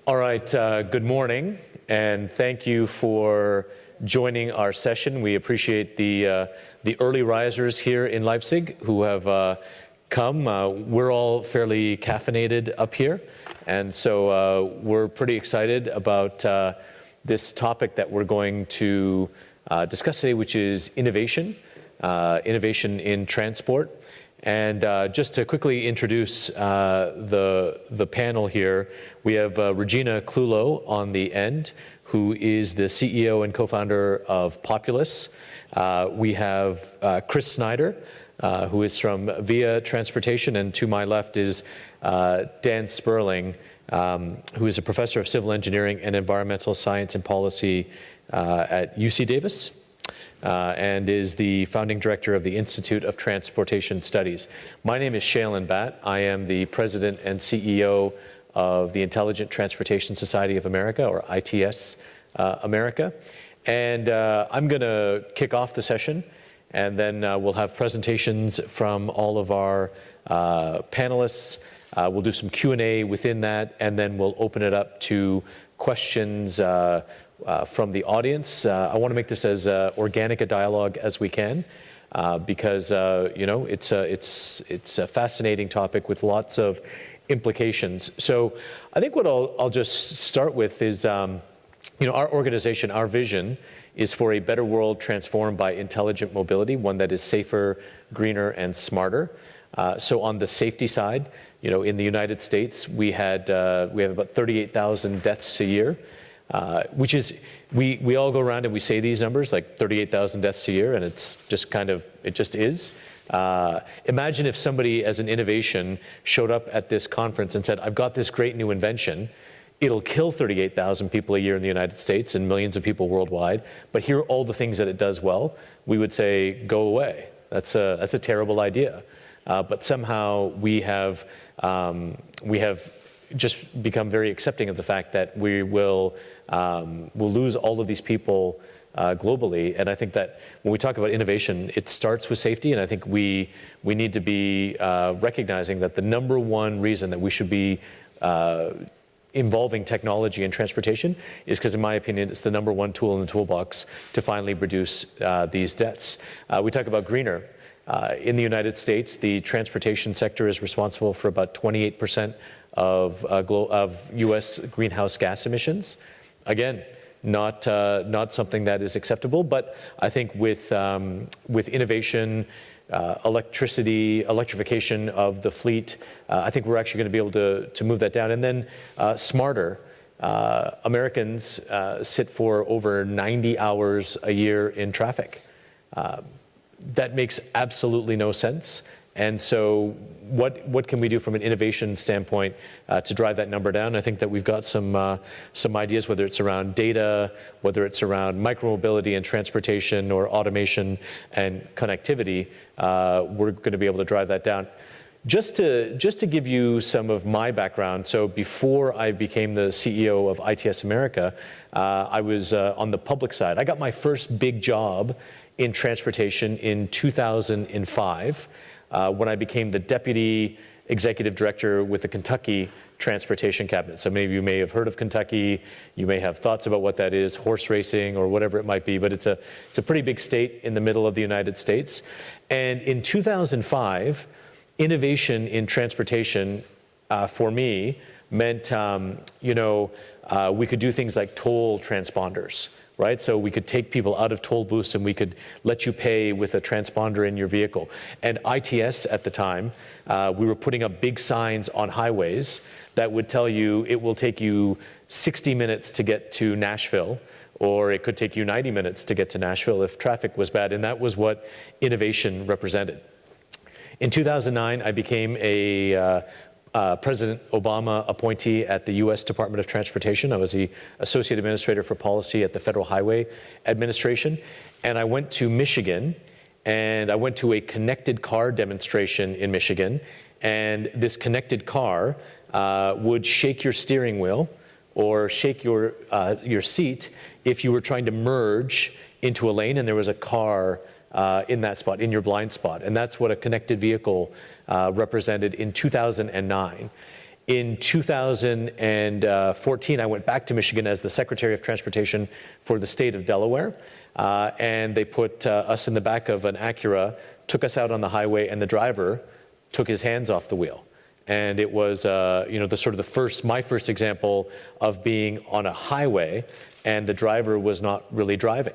All right, good morning, and thank you for joining our session. We appreciate the early risers here in Leipzig who have come. We're all fairly caffeinated up here, and so we're pretty excited about this topic that we're going to discuss today, which is innovation in transport. And just to quickly introduce the panel here, we have Regina Clulow on the end, who is the CEO and co-founder of Populous. We have Chris Snyder, who is from Via Transportation, and to my left is Dan Sperling, who is a professor of civil engineering and environmental science and policy at UC Davis. And is the founding director of the Institute of Transportation Studies. My name is Shailen Bhatt. I am the president and CEO of the Intelligent Transportation Society of America, or ITS America. And I'm going to kick off the session, and then we'll have presentations from all of our panelists. We'll do some Q&A within that, and then we'll open it up to questions from the audience. I want to make this as organic a dialogue as we can, because you know, it's a fascinating topic with lots of implications. So I think what I'll just start with is, you know, our organization, our vision is for a better world transformed by intelligent mobility, one that is safer, greener, and smarter. So on the safety side, you know, in the United States, we have about 38,000 deaths a year. Which is, we all go around and we say these numbers, like 38,000 deaths a year, and it's just kind of, it just is. Imagine if somebody as an innovation showed up at this conference and said, I've got this great new invention. It'll kill 38,000 people a year in the United States and millions of people worldwide, but here are all the things that it does well. We would say, go away. That's a terrible idea. But somehow we have just become very accepting of the fact that we'll lose all of these people globally. And I think that when we talk about innovation, it starts with safety. And I think we need to be recognizing that the number one reason that we should be involving technology in transportation is because, in my opinion, it's the number one tool in the toolbox to finally reduce these deaths. We talk about greener. In the United States, the transportation sector is responsible for about 28% of U.S. greenhouse gas emissions. Again, not something that is acceptable, but I think with innovation, electrification of the fleet, I think we're actually going to be able to move that down. And then smarter. Americans sit for over 90 hours a year in traffic. That makes absolutely no sense. And so what can we do from an innovation standpoint to drive that number down? I think that we've got some ideas, whether it's around data, whether it's around micromobility and transportation, or automation and connectivity. We're going to be able to drive that down. Just to give you some of my background, so before I became the CEO of ITS America, I was on the public side. I got my first big job in transportation in 2005. When I became the deputy executive director with the Kentucky Transportation Cabinet. So many of you may have heard of Kentucky. You may have thoughts about what that is, horse racing or whatever it might be, but it's a pretty big state in the middle of the United States. And in 2005, innovation in transportation for me meant, you know, we could do things like toll transponders. Right? So we could take people out of toll booths and we could let you pay with a transponder in your vehicle. And ITS at the time, we were putting up big signs on highways that would tell you it will take you 60 minutes to get to Nashville, or it could take you 90 minutes to get to Nashville if traffic was bad. And that was what innovation represented. In 2009, I became a President Obama appointee at the U.S. Department of Transportation. I was the Associate Administrator for Policy at the Federal Highway Administration. And I went to Michigan, and I went to a connected car demonstration in Michigan. And this connected car would shake your steering wheel or shake your seat if you were trying to merge into a lane and there was a car in that spot, in your blind spot. And that's what a connected vehicle represented in 2009. In 2014, I went back to Michigan as the Secretary of Transportation for the state of Delaware, and they put us in the back of an Acura, took us out on the highway, and the driver took his hands off the wheel. And it was, my first example of being on a highway, and the driver was not really driving.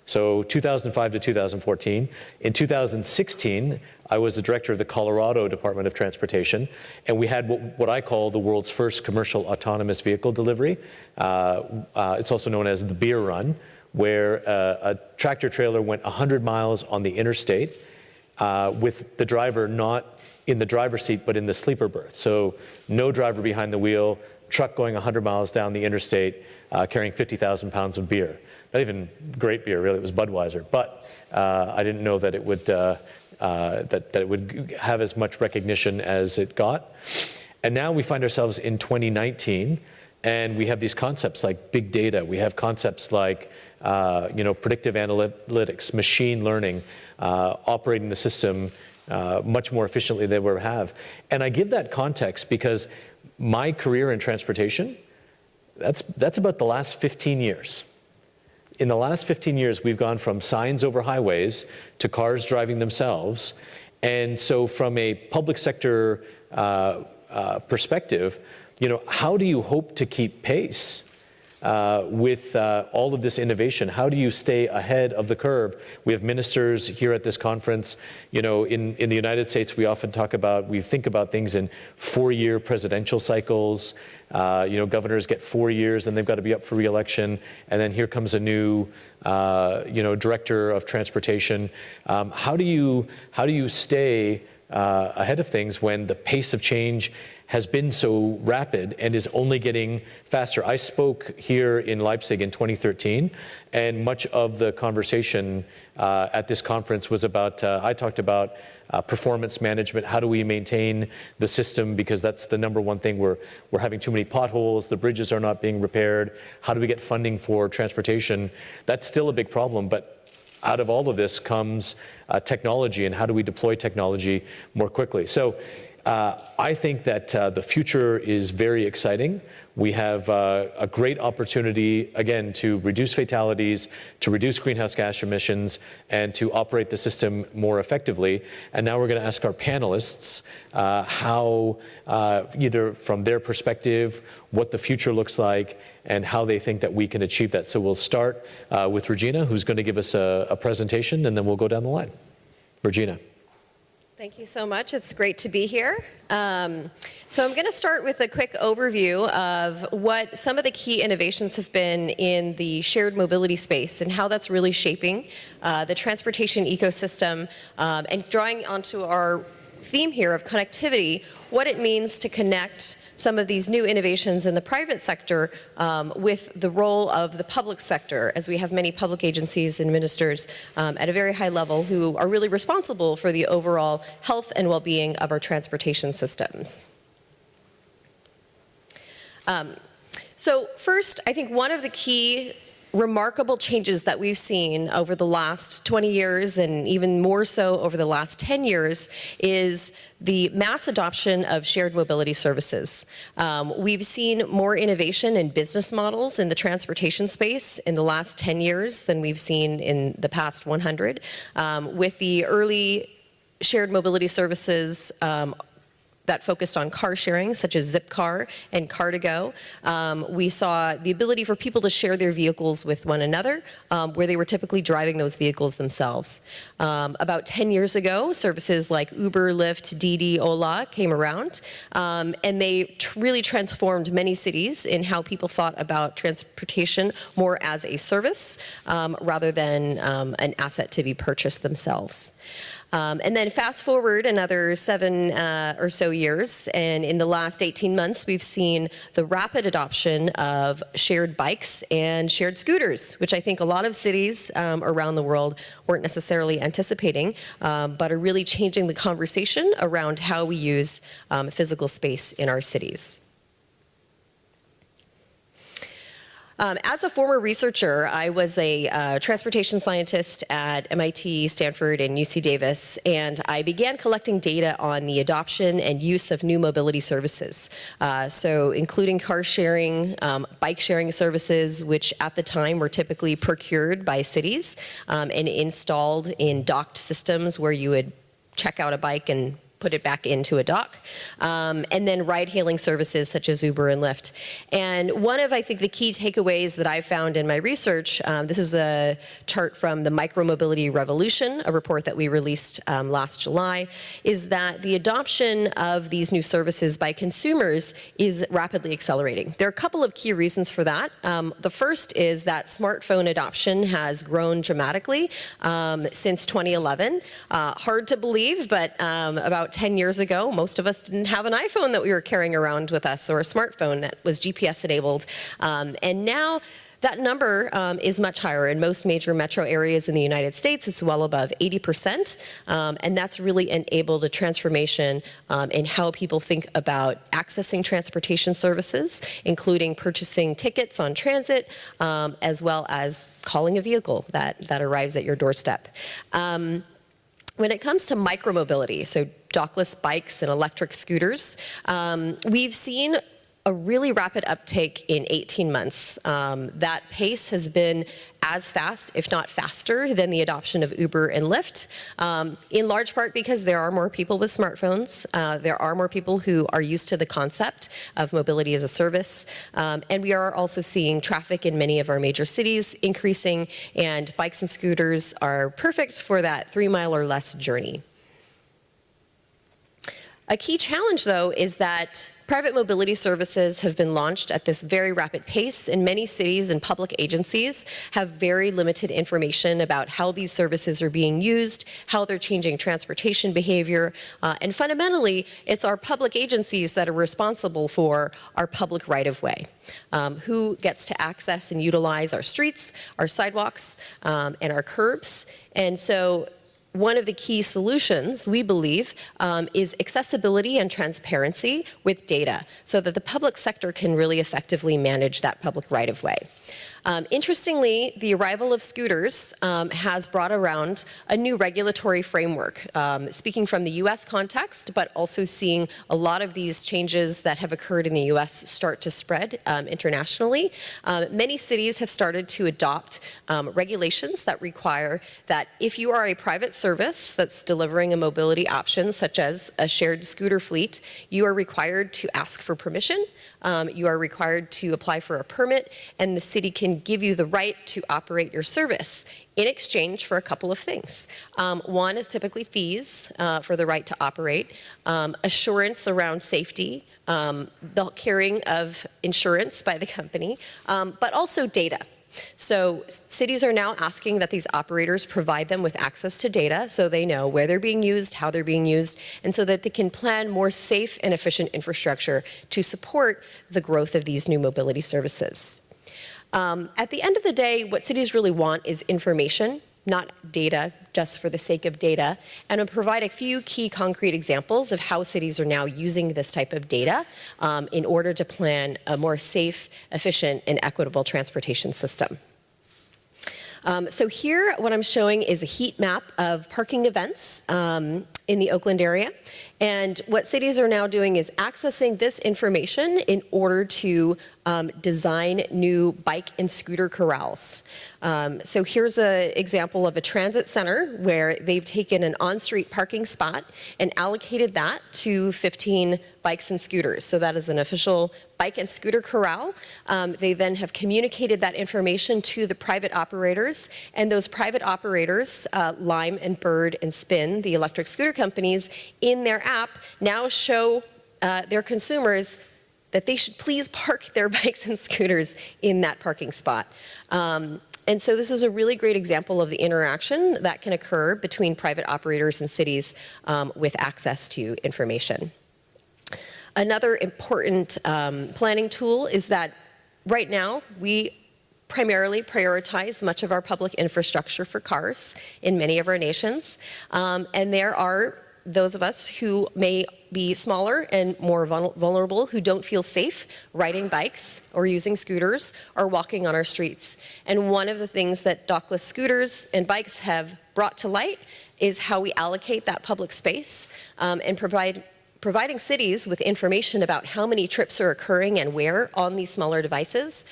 So 2005 to 2014. In 2016, I was the director of the Colorado Department of Transportation, and we had what I call the world's first commercial autonomous vehicle delivery. It's also known as the beer run, where a tractor trailer went 100 miles on the interstate with the driver not in the driver's seat, but in the sleeper berth. So no driver behind the wheel, truck going 100 miles down the interstate, carrying 50,000 pounds of beer. Not even great beer, really, it was Budweiser. But I didn't know that it would, that it would have as much recognition as it got. And now we find ourselves in 2019, and we have these concepts like big data. We have concepts like predictive analytics, machine learning, operating the system much more efficiently than we ever have. And I give that context because my career in transportation, that's about the last 15 years. In the last 15 years, we've gone from signs over highways to cars driving themselves. And so from a public sector perspective, how do you hope to keep pace with all of this innovation? How do you stay ahead of the curve? We have ministers here at this conference. In the United States, we often think about things in 4-year presidential cycles. Governors get 4 years and they've got to be up for re-election. And then here comes a new, director of transportation. How do you stay ahead of things when the pace of change has been so rapid and is only getting faster? I spoke here in Leipzig in 2013, and much of the conversation at this conference was about, I talked about performance management. How do we maintain the system? Because that's the number one thing. We're having too many potholes, the bridges are not being repaired. How do we get funding for transportation? That's still a big problem, but out of all of this comes technology, and how do we deploy technology more quickly? So I think that the future is very exciting. We have a great opportunity, again, to reduce fatalities, to reduce greenhouse gas emissions, and to operate the system more effectively. And now we're going to ask our panelists how, either from their perspective, what the future looks like, and how they think that we can achieve that. So we'll start with Regina, who's going to give us a presentation, and then we'll go down the line. Regina. Thank you so much. It's great to be here. So I'm going to start with a quick overview of what some of the key innovations have been in the shared mobility space and how that's really shaping the transportation ecosystem, and drawing onto our theme here of connectivity, what it means to connect some of these new innovations in the private sector with the role of the public sector, as we have many public agencies and ministers at a very high level who are really responsible for the overall health and well-being of our transportation systems. So first, I think one of the key remarkable changes that we've seen over the last 20 years and even more so over the last 10 years is the mass adoption of shared mobility services. We've seen more innovation in business models in the transportation space in the last 10 years than we've seen in the past 100. With the early shared mobility services that focused on car sharing, such as Zipcar and Car2Go. We saw the ability for people to share their vehicles with one another, where they were typically driving those vehicles themselves. About 10 years ago, services like Uber, Lyft, Didi, Ola came around, and they really transformed many cities in how people thought about transportation more as a service rather than an asset to be purchased themselves. And then fast forward another 7 or so years, and in the last 18 months, we've seen the rapid adoption of shared bikes and shared scooters, which I think a lot of cities around the world weren't necessarily anticipating, but are really changing the conversation around how we use physical space in our cities. As a former researcher, I was a transportation scientist at MIT, Stanford, and UC Davis, and I began collecting data on the adoption and use of new mobility services. So including car sharing, bike sharing services, which at the time were typically procured by cities and installed in docked systems where you would check out a bike and put it back into a dock, and then ride-hailing services such as Uber and Lyft. And one of, I think, the key takeaways that I found in my research, this is a chart from the Micromobility Revolution, a report that we released last July, is that the adoption of these new services by consumers is rapidly accelerating. There are a couple of key reasons for that. The first is that smartphone adoption has grown dramatically since 2011. Hard to believe, but about 10 years ago, most of us didn't have an iPhone that we were carrying around with us or a smartphone that was GPS enabled. And now that number is much higher. In most major metro areas in the United States, it's well above 80%. And that's really enabled a transformation in how people think about accessing transportation services, including purchasing tickets on transit, as well as calling a vehicle that arrives at your doorstep. When it comes to micromobility, so dockless bikes and electric scooters, we've seen a really rapid uptake in 18 months. That pace has been as fast, if not faster, than the adoption of Uber and Lyft, in large part because there are more people with smartphones. There are more people who are used to the concept of mobility as a service. And we are also seeing traffic in many of our major cities increasing, and bikes and scooters are perfect for that 3-mile or less journey. A key challenge, though, is that private mobility services have been launched at this very rapid pace, and many cities and public agencies have very limited information about how these services are being used, how they're changing transportation behavior, and fundamentally, it's our public agencies that are responsible for our public right-of-way. Who gets to access and utilize our streets, our sidewalks, and our curbs. And so one of the key solutions, we believe, is accessibility and transparency with data so that the public sector can really effectively manage that public right-of-way. Interestingly, the arrival of scooters has brought around a new regulatory framework, speaking from the US context, but also seeing a lot of these changes that have occurred in the US start to spread internationally. Many cities have started to adopt regulations that require that if you are a private service that's delivering a mobility option, such as a shared scooter fleet, you are required to ask for permission. You are required to apply for a permit, and the city can give you the right to operate your service in exchange for a couple of things. One is typically fees for the right to operate, assurance around safety, the carrying of insurance by the company, but also data. So cities are now asking that these operators provide them with access to data so they know where they're being used, how they're being used, and so that they can plan more safe and efficient infrastructure to support the growth of these new mobility services. At the end of the day, what cities really want is information, not data just for the sake of data, and I'll provide a few key concrete examples of how cities are now using this type of data in order to plan a more safe, efficient, and equitable transportation system. So here, what I'm showing is a heat map of parking events in the Oakland area. And what cities are now doing is accessing this information in order to design new bike and scooter corrals. So here's an example of a transit center where they've taken an on-street parking spot and allocated that to 15 bikes and scooters. So that is an official bike and scooter corral. They then have communicated that information to the private operators, and those private operators, Lime and Bird and Spin, the electric scooter companies, in their app now show their consumers that they should please park their bikes and scooters in that parking spot. And so this is a really great example of the interaction that can occur between private operators and cities with access to information. Another important planning tool is that right now we primarily prioritize much of our public infrastructure for cars in many of our nations. And there are those of us who may be smaller and more vulnerable, who don't feel safe riding bikes or using scooters or walking on our streets. And one of the things that dockless scooters and bikes have brought to light is how we allocate that public space and providing cities with information about how many trips are occurring and where on these smaller devices.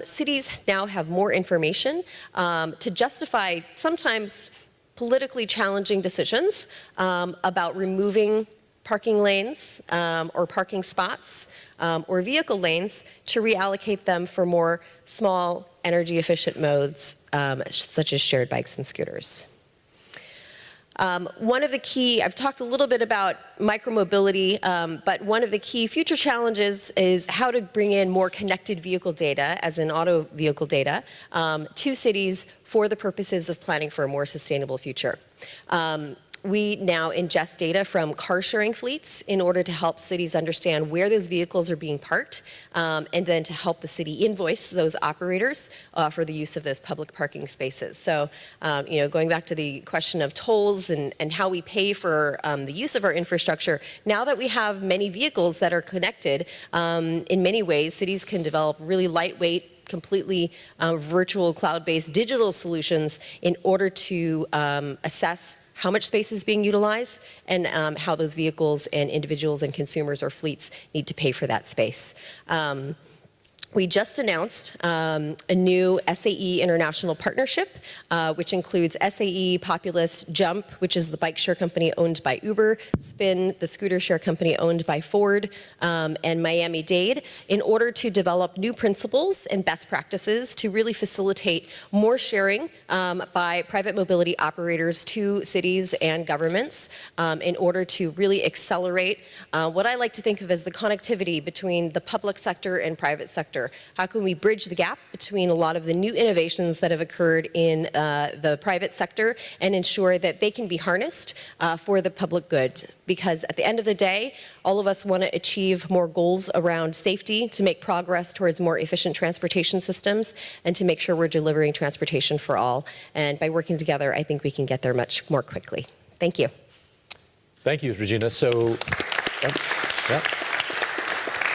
Cities now have more information to justify sometimes politically challenging decisions about removing parking lanes or parking spots or vehicle lanes to reallocate them for more small, energy-efficient modes such as shared bikes and scooters. One of the key, I've talked a little bit about micromobility, but one of the key future challenges is how to bring in more connected vehicle data, as in auto vehicle data, to cities for the purposes of planning for a more sustainable future. We now ingest data from car-sharing fleets in order to help cities understand where those vehicles are being parked, and then to help the city invoice those operators for the use of those public parking spaces. So, going back to the question of tolls and how we pay for the use of our infrastructure, now that we have many vehicles that are connected, in many ways, cities can develop really lightweight, completely virtual cloud-based digital solutions in order to assess how much space is being utilized and how those vehicles and individuals and consumers or fleets need to pay for that space. We just announced a new SAE international partnership, which includes SAE, Populous, Jump, which is the bike share company owned by Uber, Spin, the scooter share company owned by Ford, and Miami-Dade, in order to develop new principles and best practices to really facilitate more sharing by private mobility operators to cities and governments in order to really accelerate what I like to think of as the connectivity between the public sector and private sector. How can we bridge the gap between a lot of the new innovations that have occurred in the private sector and ensure that they can be harnessed for the public good? Because at the end of the day, all of us want to achieve more goals around safety, to make progress towards more efficient transportation systems, and to make sure we're delivering transportation for all. And by working together, I think we can get there much more quickly. Thank you. Thank you, Regina. So,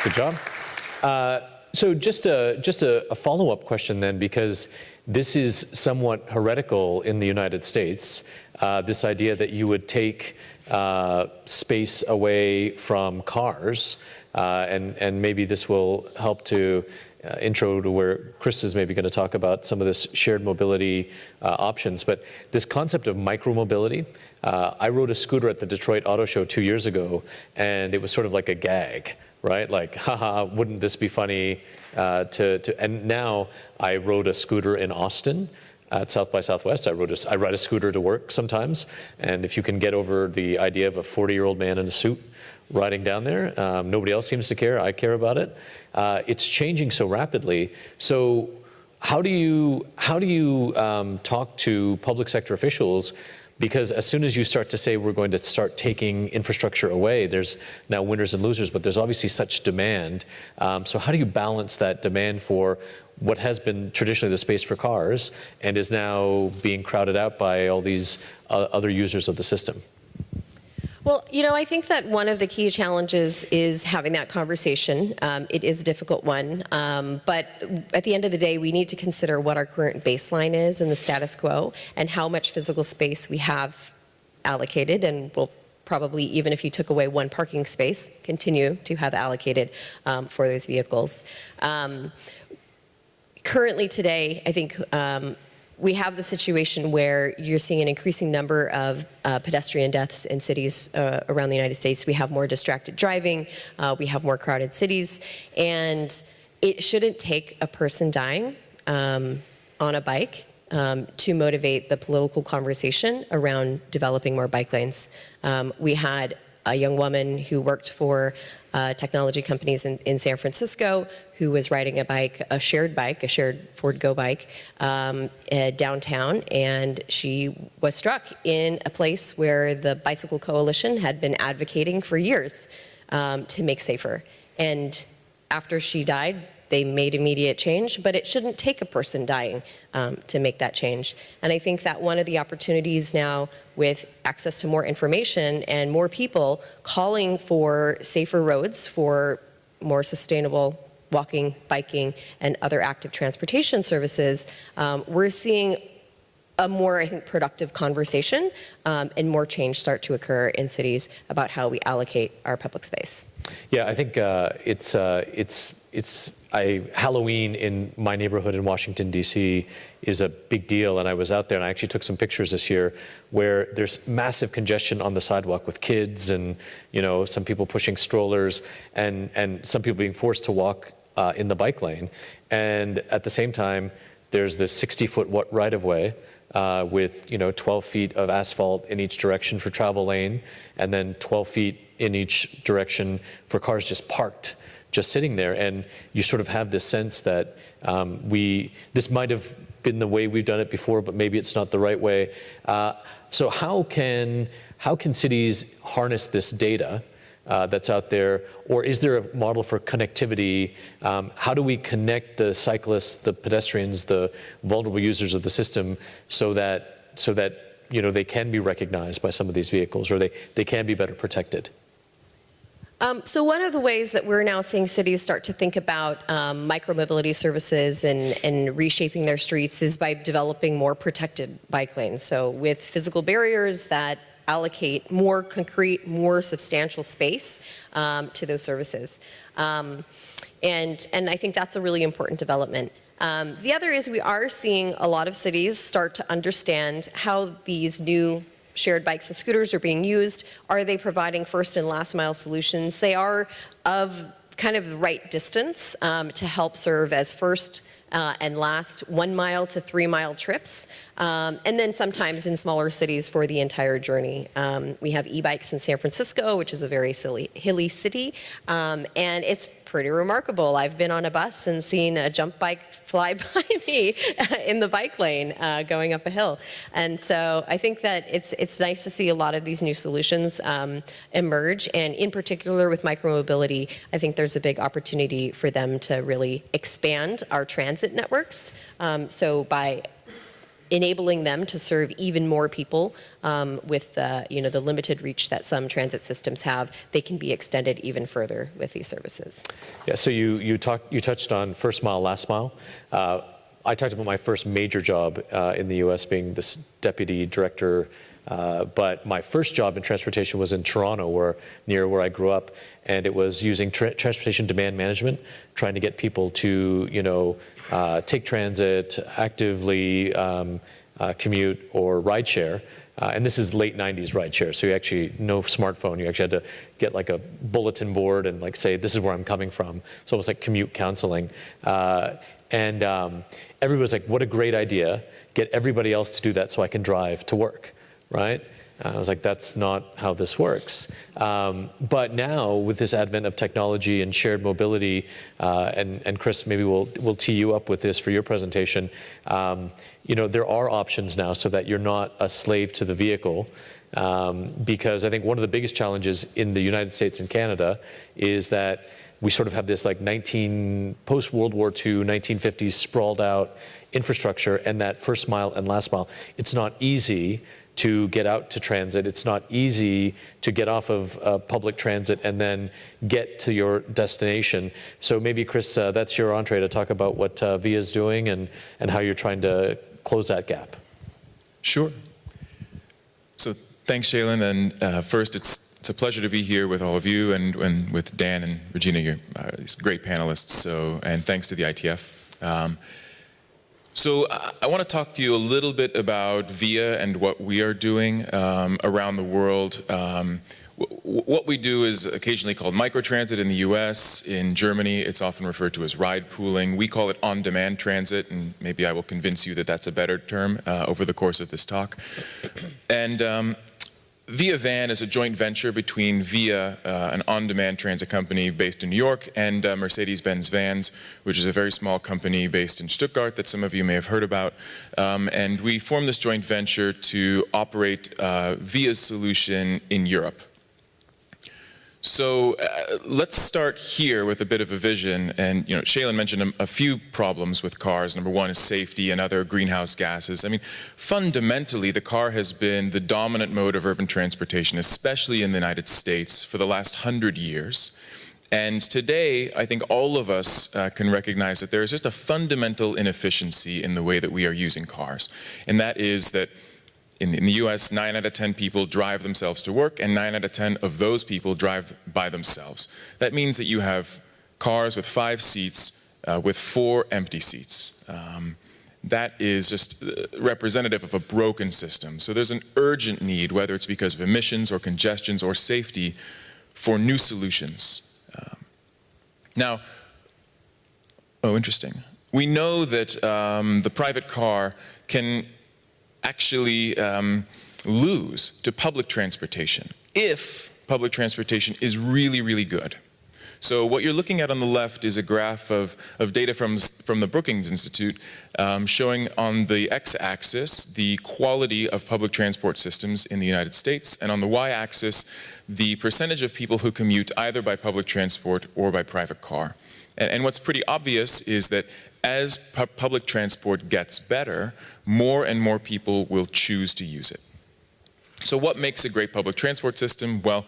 good job. So just a follow-up question then, because this is somewhat heretical in the United States, this idea that you would take space away from cars, and maybe this will help to intro to where Chris is maybe going to talk about some of this shared mobility options. But this concept of micromobility, I rode a scooter at the Detroit Auto Show 2 years ago, and it was sort of like a gag. Right? Like, haha, wouldn't this be funny and now I rode a scooter in Austin at South by Southwest. I ride a scooter to work sometimes. And if you can get over the idea of a 40-year-old man in a suit riding down there, nobody else seems to care. I care about it. It's changing so rapidly. So how do you talk to public sector officials? Because as soon as you start to say we're going to start taking infrastructure away, there's now winners and losers, but there's obviously such demand. So how do you balance that demand for what has been traditionally the space for cars and is now being crowded out by all these other users of the system? Well, I think that one of the key challenges is having that conversation. It is a difficult one, but at the end of the day, we need to consider what our current baseline is in the status quo and how much physical space we have allocated, and we'll probably, even if you took away one parking space, continue to have allocated for those vehicles. Currently today, I think we have the situation where you're seeing an increasing number of pedestrian deaths in cities around the United States. We have more distracted driving, we have more crowded cities, and it shouldn't take a person dying on a bike to motivate the political conversation around developing more bike lanes. We had a young woman who worked for technology companies in San Francisco who was riding a bike, a shared Ford Go bike, downtown, and she was struck in a place where the Bicycle Coalition had been advocating for years to make safer. And after she died, they made immediate change, but it shouldn't take a person dying to make that change. And I think that one of the opportunities now with access to more information and more people calling for safer roads, for more sustainable walking, biking, and other active transportation services, we're seeing a more, I think, productive conversation and more change start to occur in cities about how we allocate our public space. Yeah, I think Halloween in my neighborhood in Washington, D.C. is a big deal, and I was out there and I actually took some pictures this year where there's massive congestion on the sidewalk with kids and, you know, some people pushing strollers and some people being forced to walk in the bike lane. And at the same time, there's this 60-foot right-of-way with, you know, 12 feet of asphalt in each direction for travel lane, and then 12 feet in each direction for cars just parked, just sitting there. And you sort of have this sense that this might have been the way we've done it before, but maybe it's not the right way. So how can cities harness this data that's out there, or is there a model for connectivity? How do we connect the cyclists, the pedestrians, the vulnerable users of the system so that you know, they can be recognized by some of these vehicles, or they can be better protected? So one of the ways that we're now seeing cities start to think about micromobility services and reshaping their streets is by developing more protected bike lanes. So with physical barriers that allocate more concrete, more substantial space to those services. And I think that's a really important development. The other is we are seeing a lot of cities start to understand how these new shared bikes and scooters are being used. Are they providing first and last mile solutions? They are of kind of the right distance to help serve as first and last 1 mile to 3 mile trips. And then sometimes in smaller cities for the entire journey. We have e-bikes in San Francisco, which is a very hilly city, and it's pretty remarkable. I've been on a bus and seen a jump bike fly by me in the bike lane going up a hill. And so I think that it's nice to see a lot of these new solutions emerge, and in particular with micromobility, I think there's a big opportunity for them to really expand our transit networks. So by enabling them to serve even more people with you know, the limited reach that some transit systems have, they can be extended even further with these services. Yeah, so you touched on first mile, last mile. I talked about my first major job in the U.S. being this deputy director, but my first job in transportation was in Toronto, near where I grew up, and it was using transportation demand management, trying to get people to, you know, take transit, actively commute or rideshare. And this is late 90s rideshare, so you actually, no smartphone, you actually had to get like a bulletin board and like say, this is where I'm coming from. So it was like commute counseling. And everybody was like, what a great idea, get everybody else to do that so I can drive to work, right? I was like, that's not how this works. But now, with this advent of technology and shared mobility, and Chris, maybe we'll tee you up with this for your presentation. You know, there are options now so that you're not a slave to the vehicle. Because I think one of the biggest challenges in the United States and Canada is that we sort of have this like post-World War II, 1950s sprawled out infrastructure, and that first mile and last mile, it's not easy to get out to transit. It's not easy to get off of public transit and then get to your destination. So maybe, Chris, that's your entree to talk about what VIA is doing and how you're trying to close that gap. Sure. So thanks, Shaylin. And first, it's a pleasure to be here with all of you and with Dan and Regina, you're these great panelists. And thanks to the ITF. So I want to talk to you a little bit about VIA and what we are doing around the world. What we do is occasionally called microtransit in the US. In Germany, it's often referred to as ride pooling. We call it on-demand transit, and maybe I will convince you that that's a better term over the course of this talk. And VIA Van is a joint venture between VIA, an on-demand transit company based in New York, and Mercedes-Benz Vans, which is a very small company based in Stuttgart that some of you may have heard about. And we formed this joint venture to operate VIA's solution in Europe. So let's start here with a bit of a vision. And Shaylin mentioned a few problems with cars. Number one is safety and other greenhouse gases. I mean, fundamentally, the car has been the dominant mode of urban transportation, especially in the United States, for the last 100 years. And today, I think all of us can recognize that there is just a fundamental inefficiency in the way that we are using cars. And that is that in the US, 9 out of 10 people drive themselves to work, and 9 out of 10 of those people drive by themselves. That means that you have cars with 5 seats with 4 empty seats. That is just representative of a broken system. So there's an urgent need, whether it's because of emissions or congestions or safety, for new solutions. Interesting. We know that the private car can actually lose to public transportation if public transportation is really, really good. So what you're looking at on the left is a graph of data from the Brookings Institute showing on the x-axis the quality of public transport systems in the United States, and on the y-axis the percentage of people who commute either by public transport or by private car. And what's pretty obvious is that as public transport gets better, more and more people will choose to use it. So what makes a great public transport system? Well,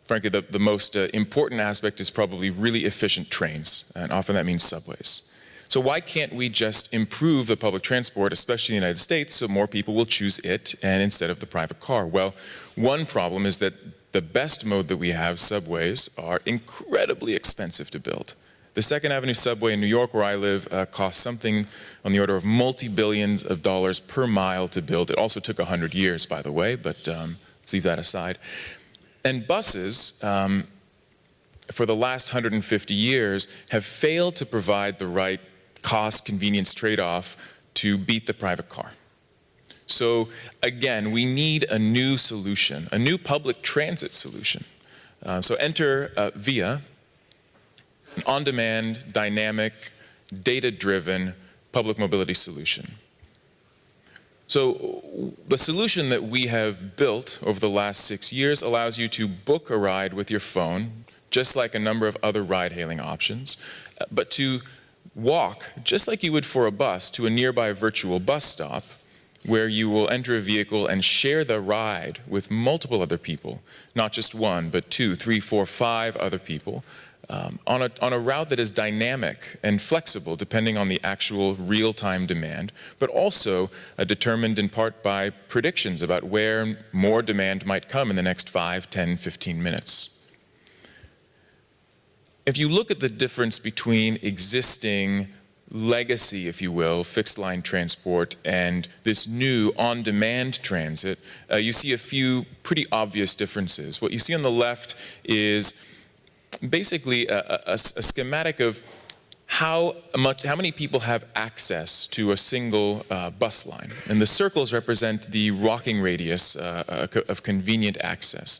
frankly, the most important aspect is probably really efficient trains, and often that means subways. So why can't we just improve the public transport, especially in the United States, so more people will choose it and instead of the private car? Well, one problem is that the best mode that we have, subways, are incredibly expensive to build. The Second Avenue subway in New York, where I live, costs something on the order of multi-billions of dollars per mile to build. It also took 100 years, by the way, but let's leave that aside. And buses, for the last 150 years, have failed to provide the right cost-convenience trade-off to beat the private car. So again, we need a new solution, a new public transit solution. So enter VIA, an on-demand, dynamic, data-driven public mobility solution. So the solution that we have built over the last 6 years allows you to book a ride with your phone, just like a number of other ride-hailing options, but to walk, just like you would for a bus, to a nearby virtual bus stop, where you will enter a vehicle and share the ride with multiple other people, not just one, but 2, 3, 4, 5 other people, on a route that is dynamic and flexible depending on the actual real-time demand, but also determined in part by predictions about where more demand might come in the next 5, 10, 15 minutes. If you look at the difference between existing legacy, if you will, fixed line transport and this new on-demand transit, you see a few pretty obvious differences. What you see on the left is basically a schematic of how many people have access to a single bus line. And the circles represent the walking radius of convenient access.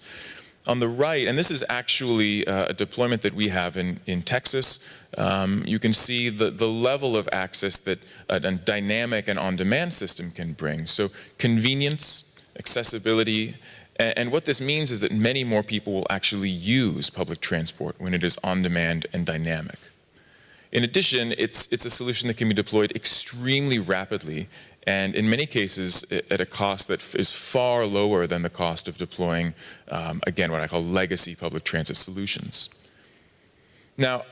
On the right, and this is actually a deployment that we have in Texas, you can see the level of access that a dynamic and on-demand system can bring. So convenience, accessibility, and what this means is that many more people will actually use public transport when it is on-demand and dynamic. In addition, it's a solution that can be deployed extremely rapidly, and in many cases at a cost that is far lower than the cost of deploying, again, what I call legacy public transit solutions. Now,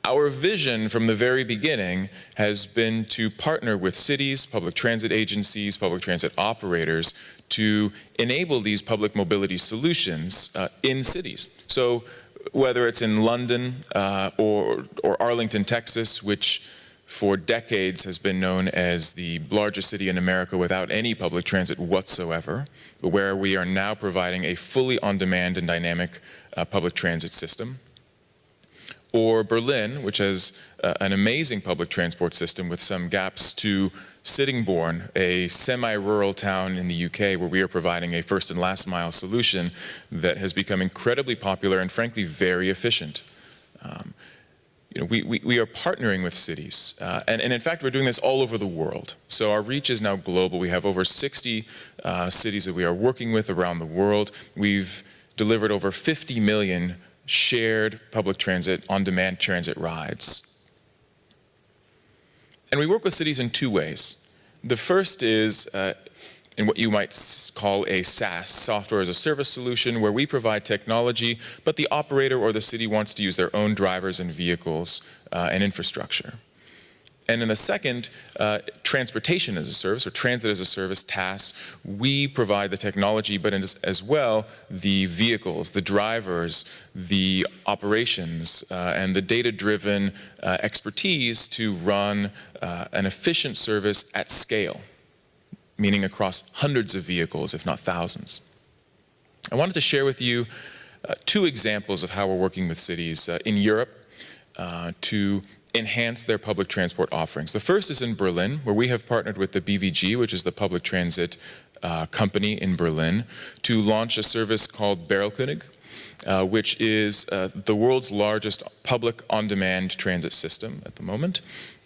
our vision from the very beginning has been to partner with cities, public transit agencies, public transit operators to enable these public mobility solutions in cities. So whether it's in London or Arlington, Texas, which for decades has been known as the largest city in America without any public transit whatsoever, but where we are now providing a fully on-demand and dynamic public transit system. Or Berlin, which has an amazing public transport system with some gaps, to Sittingbourne, a semi-rural town in the UK where we are providing a first and last mile solution that has become incredibly popular and frankly very efficient. We are partnering with cities, and in fact we're doing this all over the world. So our reach is now global. We have over 60 cities that we are working with around the world. We've delivered over 50 million shared public transit, on-demand transit rides. And we work with cities in two ways. The first is in what you might call a SaaS, software as a service solution, where we provide technology, but the operator or the city wants to use their own drivers and vehicles and infrastructure. And in the second, transportation as a service, or transit as a service, TaaS, we provide the technology, but as well the vehicles, the drivers, the operations, and the data-driven expertise to run an efficient service at scale, meaning across hundreds of vehicles, if not thousands. I wanted to share with you two examples of how we're working with cities in Europe to enhance their public transport offerings. The first is in Berlin, where we have partnered with the BVG, which is the public transit company in Berlin, to launch a service called Berlkönig, which is the world's largest public on-demand transit system at the moment.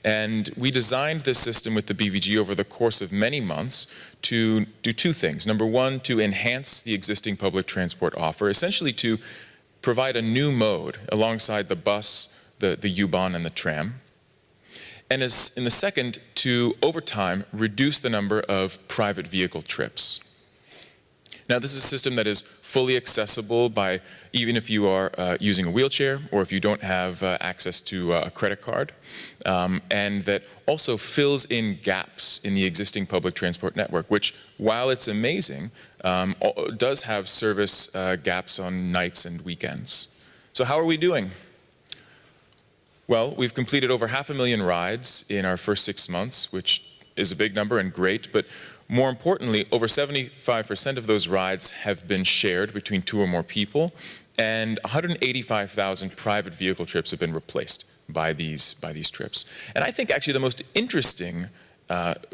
And we designed this system with the BVG over the course of many months to do two things. Number one, to enhance the existing public transport offer, essentially to provide a new mode alongside the bus, the U-Bahn, and the tram. And in the second, to, over time, reduce the number of private vehicle trips. Now, this is a system that is fully accessible by even if you are using a wheelchair or if you don't have access to a credit card, and that also fills in gaps in the existing public transport network, which, while it's amazing, does have service gaps on nights and weekends. So how are we doing? Well, we've completed over 500,000 rides in our first 6 months, which is a big number and great, but more importantly, over 75% of those rides have been shared between 2 or more people, and 185,000 private vehicle trips have been replaced by these trips. And I think actually the most interesting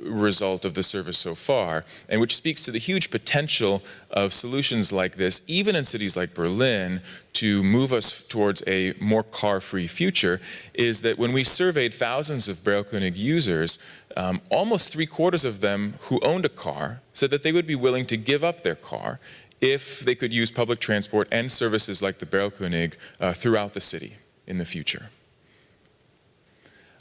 result of the service so far, and which speaks to the huge potential of solutions like this, even in cities like Berlin, to move us towards a more car-free future, is that when we surveyed thousands of Berlkönig users, almost 3/4 of them who owned a car said that they would be willing to give up their car if they could use public transport and services like the Berlkönig throughout the city in the future.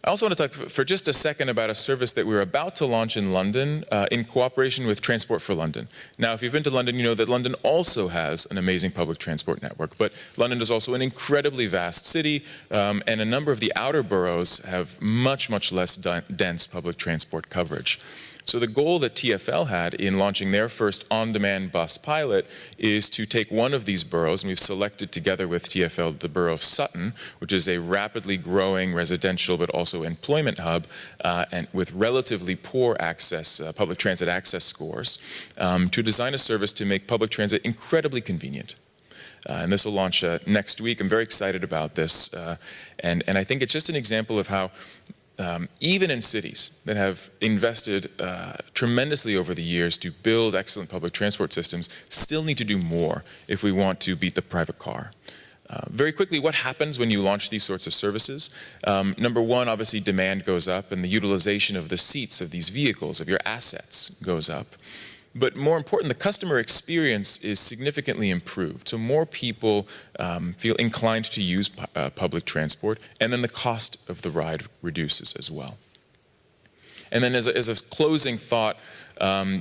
I also want to talk for just a second about a service that we're about to launch in London in cooperation with Transport for London. Now, if you've been to London, you know that London also has an amazing public transport network, but London is also an incredibly vast city, and a number of the outer boroughs have much, much less dense public transport coverage. So the goal that TfL had in launching their first on-demand bus pilot is to take one of these boroughs, and we've selected together with TfL the borough of Sutton, which is a rapidly growing residential but also employment hub, and with relatively poor access, public transit access scores, to design a service to make public transit incredibly convenient. And this will launch next week. I'm very excited about this, and I think it's just an example of how even in cities that have invested tremendously over the years to build excellent public transport systems, still need to do more if we want to beat the private car. Very quickly, what happens when you launch these sorts of services? Number one, obviously demand goes up and the utilization of the seats of these vehicles, of your assets, goes up. But more important, the customer experience is significantly improved. So more people feel inclined to use public transport, and then the cost of the ride reduces as well. And then as a closing thought,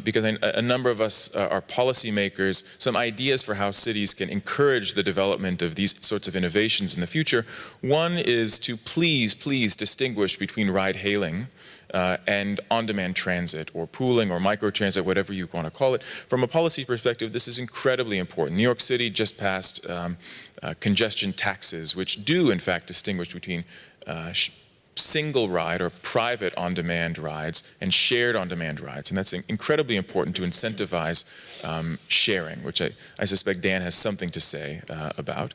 because a number of us are policymakers, some ideas for how cities can encourage the development of these sorts of innovations in the future. One is to please distinguish between ride-hailing and on-demand transit, or pooling, or microtransit, whatever you want to call it. From a policy perspective, this is incredibly important. New York City just passed congestion taxes, which do in fact distinguish between single ride or private on-demand rides and shared on-demand rides. And that's incredibly important to incentivize sharing, which I suspect Dan has something to say about.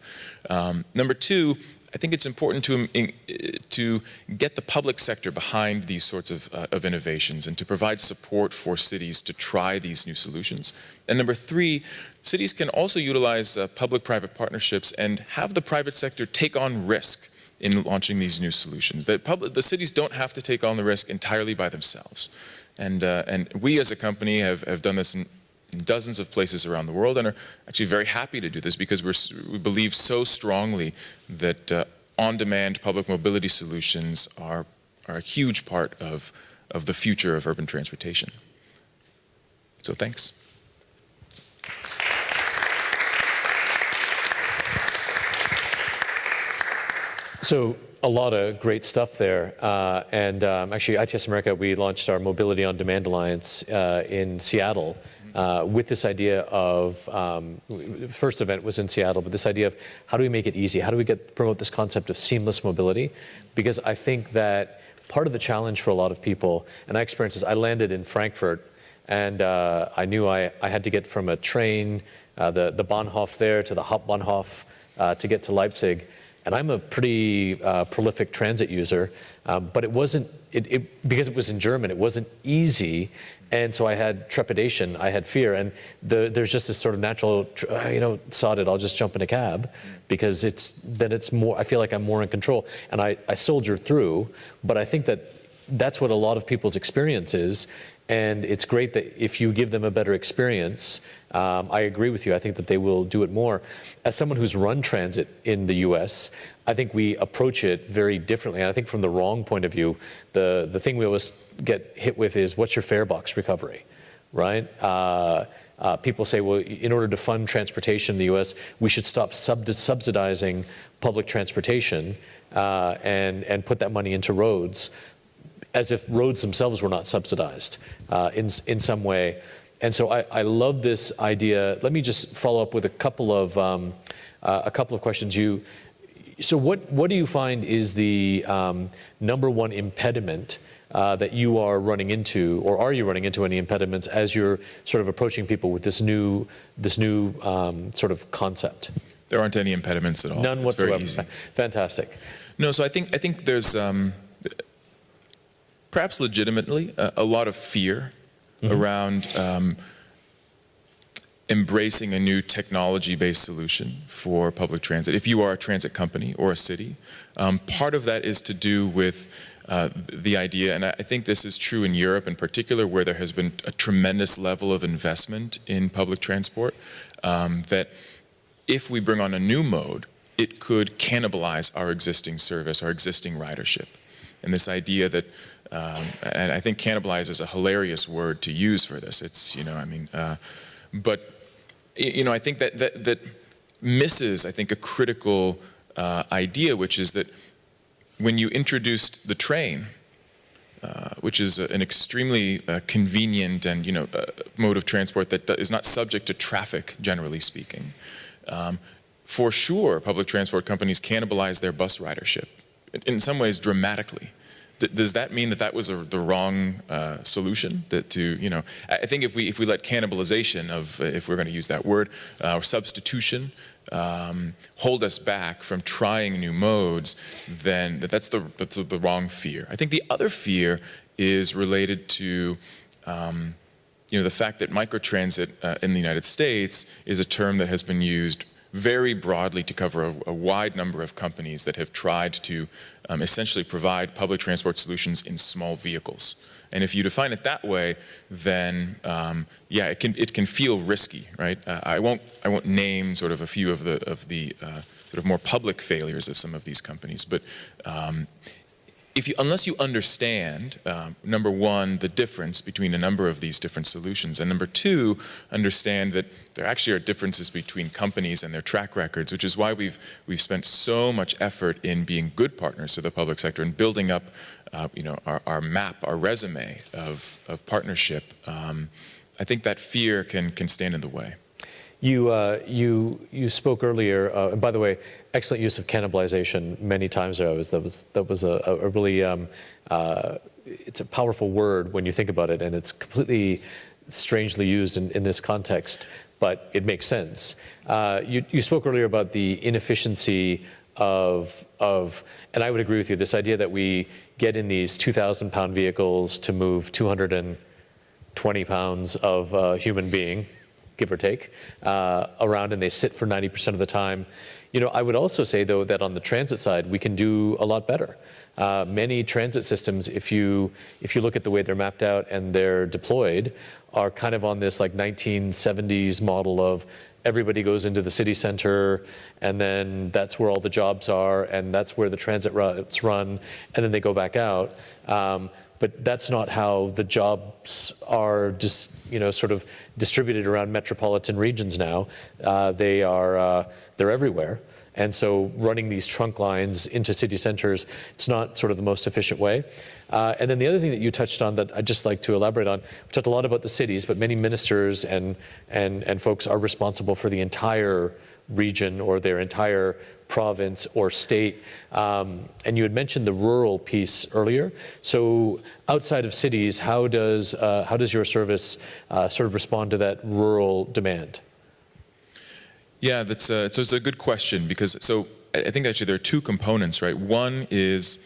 Number two, I think it's important to get the public sector behind these sorts of innovations and to provide support for cities to try these new solutions. And number three, cities can also utilize public-private partnerships and have the private sector take on risk in launching these new solutions. The cities don't have to take on the risk entirely by themselves. And we as a company have done this dozens of places around the world and are actually very happy to do this because we believe so strongly that on-demand public mobility solutions are a huge part of the future of urban transportation. So thanks. So a lot of great stuff there. Actually, ITS America, we launched our Mobility on Demand Alliance in Seattle with this idea of, first event was in Seattle, but this idea of how do we make it easy? How do we promote this concept of seamless mobility? Because I think that part of the challenge for a lot of people, and I experienced this, I landed in Frankfurt and I knew I had to get from a train, the Bahnhof there to the Hauptbahnhof to get to Leipzig. And I'm a pretty prolific transit user, but it wasn't, because it was in German, it wasn't easy. And so I had trepidation, I had fear. And there's just this sort of natural, sod it, I'll just jump in a cab because it's more, I feel like I'm more in control. And I soldiered through, but I think that's what a lot of people's experience is. And it's great that if you give them a better experience, I agree with you, I think that they will do it more. As someone who's run transit in the US, I think we approach it very differently. And I think from the wrong point of view, the thing we always get hit with is, what's your fare box recovery, right? People say, well, in order to fund transportation in the US, we should stop subsidizing public transportation and put that money into roads, as if roads themselves were not subsidized in some way. And so I love this idea. Let me just follow up with a couple of questions. So what do you find is the number one impediment that you are running into, or are you running into any impediments as you're sort of approaching people with this new sort of concept? There aren't any impediments at all. None whatsoever. It's very easy. Fantastic. No, so I think there's perhaps legitimately a lot of fear around embracing a new technology-based solution for public transit. If you are a transit company or a city, part of that is to do with the idea, and I think this is true in Europe in particular, where there has been a tremendous level of investment in public transport, that if we bring on a new mode, it could cannibalize our existing service, our existing ridership. And this idea that, and I think cannibalize is a hilarious word to use for this. It's, but I think that misses, I think, a critical idea, which is that when you introduced the train, which is an extremely convenient and mode of transport that is not subject to traffic, generally speaking, for sure, public transport companies cannibalize their bus ridership, in some ways dramatically. Does that mean that was the wrong solution? I think if we let cannibalization of, if we're going to use that word, or substitution, hold us back from trying new modes, then that's the wrong fear. I think the other fear is related to the fact that microtransit in the United States is a term that has been used very broadly to cover a wide number of companies that have tried to essentially provide public transport solutions in small vehicles. And if you define it that way, then it can feel risky, right? I won't name sort of a few of the sort of more public failures of some of these companies, but unless you understand, number one, the difference between a number of these different solutions, and number two, understand that there actually are differences between companies and their track records, which is why we've spent so much effort in being good partners to the public sector and building up, our map, our resume of partnership. I think that fear can stand in the way. You spoke earlier, and by the way, excellent use of cannibalization many times. That was a really, it's a powerful word when you think about it, and it's completely strangely used in this context, but it makes sense. You spoke earlier about the inefficiency of, and I would agree with you, this idea that we get in these 2,000-pound vehicles to move 220 pounds of a human being, give or take, around, and they sit for 90% of the time. I would also say, though, that on the transit side, we can do a lot better. Many transit systems, if you look at the way they're mapped out and they're deployed, are kind of on this like 1970s model of everybody goes into the city center, and then that's where all the jobs are, and that's where the transit routes run, and then they go back out. But that's not how the jobs are just, sort of distributed around metropolitan regions now. They're everywhere. And so running these trunk lines into city centers, it's not sort of the most efficient way. And then the other thing that you touched on that I'd just like to elaborate on, we talked a lot about the cities, but many ministers and folks are responsible for the entire region or their entire province or state. And you had mentioned the rural piece earlier. So outside of cities, how does your service sort of respond to that rural demand? Yeah, so it's a good question because I think actually there are two components, right? One is,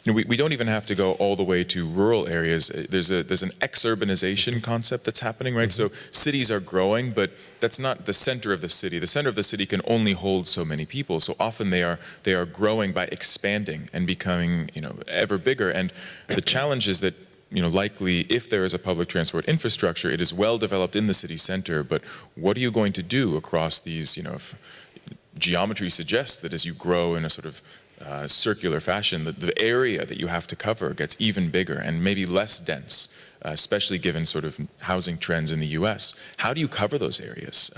we don't even have to go all the way to rural areas. There's an exurbanization concept that's happening, right? So cities are growing, but that's not the center of the city. The center of the city can only hold so many people. So often they are growing by expanding and becoming, ever bigger. And the challenge is that, likely if there is a public transport infrastructure, it is well developed in the city center, but what are you going to do across these, if geometry suggests that as you grow in a sort of circular fashion, the area that you have to cover gets even bigger and maybe less dense, especially given sort of housing trends in the US. How do you cover those areas?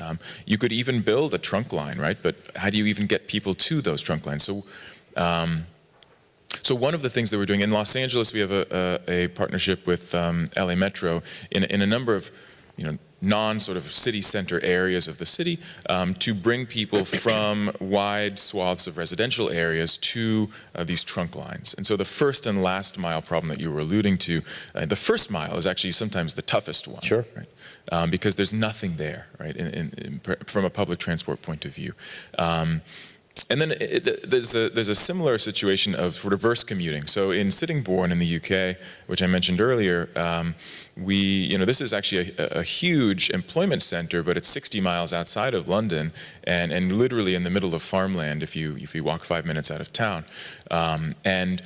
You could even build a trunk line, right? But how do you even get people to those trunk lines? So one of the things that we're doing in Los Angeles, we have a partnership with LA Metro in a number of non-sort of city center areas of the city to bring people from wide swaths of residential areas to these trunk lines. And so the first and last mile problem that you were alluding to, the first mile is actually sometimes the toughest one. Sure. Right? Because there's nothing there, right, from a public transport point of view. And then there's a similar situation of reverse commuting. So in Sittingbourne in the UK, which I mentioned earlier, this is actually a huge employment center, but it's 60 miles outside of London and literally in the middle of farmland if you walk 5 minutes out of town. And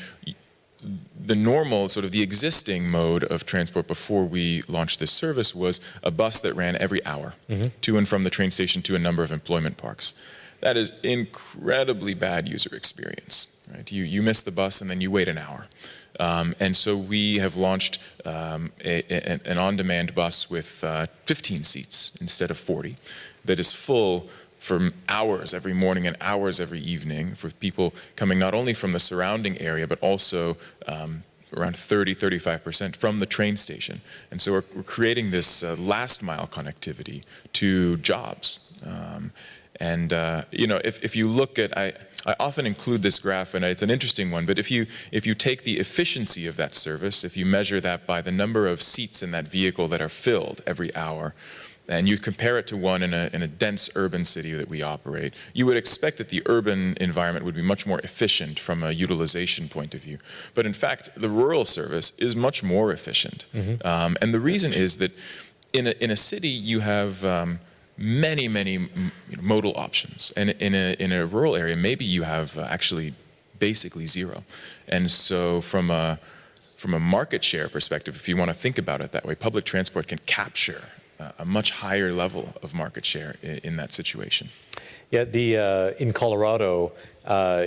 the normal, sort of the existing mode of transport before we launched this service was a bus that ran every hour to and from the train station to a number of employment parks. That is incredibly bad user experience. Right? You miss the bus and then you wait an hour. And so we have launched an on-demand bus with 15 seats instead of 40 that is full for hours every morning and hours every evening for people coming not only from the surrounding area but also around 30-35% from the train station. And so we're creating this last mile connectivity to jobs. If you look at, I often include this graph, and it's an interesting one, but if you take the efficiency of that service, if you measure that by the number of seats in that vehicle that are filled every hour, and you compare it to one in a dense urban city that we operate, you would expect that the urban environment would be much more efficient from a utilization point of view. But in fact, the rural service is much more efficient. And the reason is that in a city you have many modal options, and in a rural area maybe you have actually basically zero. And so from a market share perspective, if you want to think about it that way, public transport can capture a much higher level of market share in that situation. Yeah, in Colorado,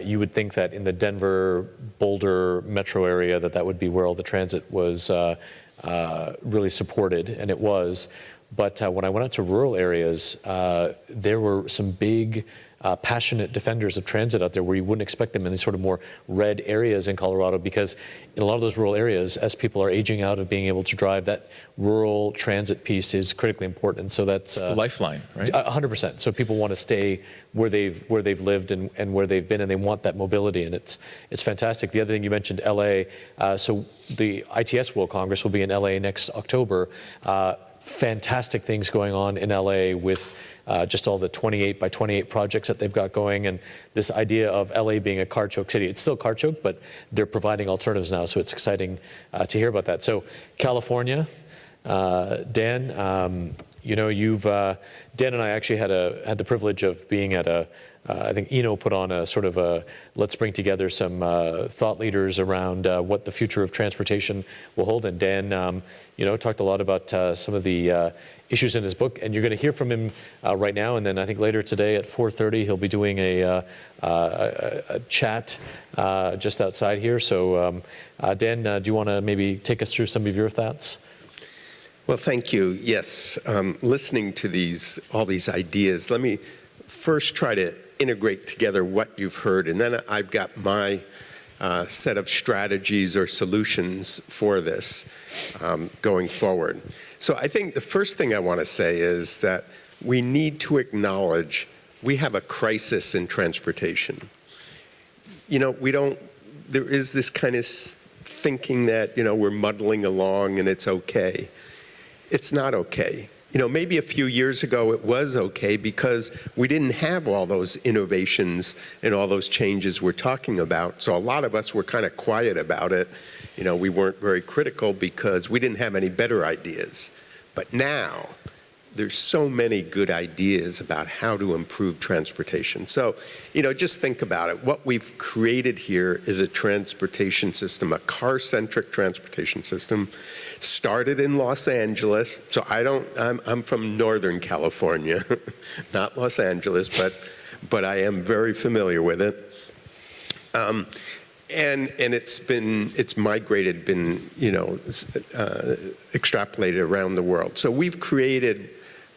you would think that in the Denver, Boulder metro area that would be where all the transit was really supported, and it was. But when I went out to rural areas, there were some big, passionate defenders of transit out there where you wouldn't expect them in these sort of more red areas in Colorado, because in a lot of those rural areas, as people are aging out of being able to drive, that rural transit piece is critically important. So that's the lifeline, right? 100%. So people want to stay where they've lived and where they've been, and they want that mobility, and it's fantastic. The other thing you mentioned, LA. So the ITS World Congress will be in LA next October. Fantastic things going on in LA with just all the 28 by 28 projects that they've got going, and this idea of LA being a car choke city. It's still car choke, but they're providing alternatives now, so it's exciting to hear about that. So California, Dan, Dan and I actually had the privilege of being at a I think Eno put on a sort of a, let's bring together some thought leaders around what the future of transportation will hold. And Dan, talked a lot about some of the issues in his book, and you're going to hear from him right now. And then I think later today at 4:30, he'll be doing a chat just outside here. So Dan, do you want to maybe take us through some of your thoughts? Well, thank you. Yes, listening to all these ideas, let me first try to integrate together what you've heard, and then I've got my set of strategies or solutions for this going forward. So I think the first thing I want to say is that we need to acknowledge we have a crisis in transportation. There is this kind of thinking that, we're muddling along and it's okay. It's not okay. Maybe a few years ago it was okay because we didn't have all those innovations and all those changes we're talking about. So a lot of us were kind of quiet about it. We weren't very critical because we didn't have any better ideas. But now, there's so many good ideas about how to improve transportation. So, just think about it. What we've created here is a transportation system, a car-centric transportation system, started in Los Angeles. So I'm from Northern California, not Los Angeles, but I am very familiar with it. And it's migrated, extrapolated around the world. So we've created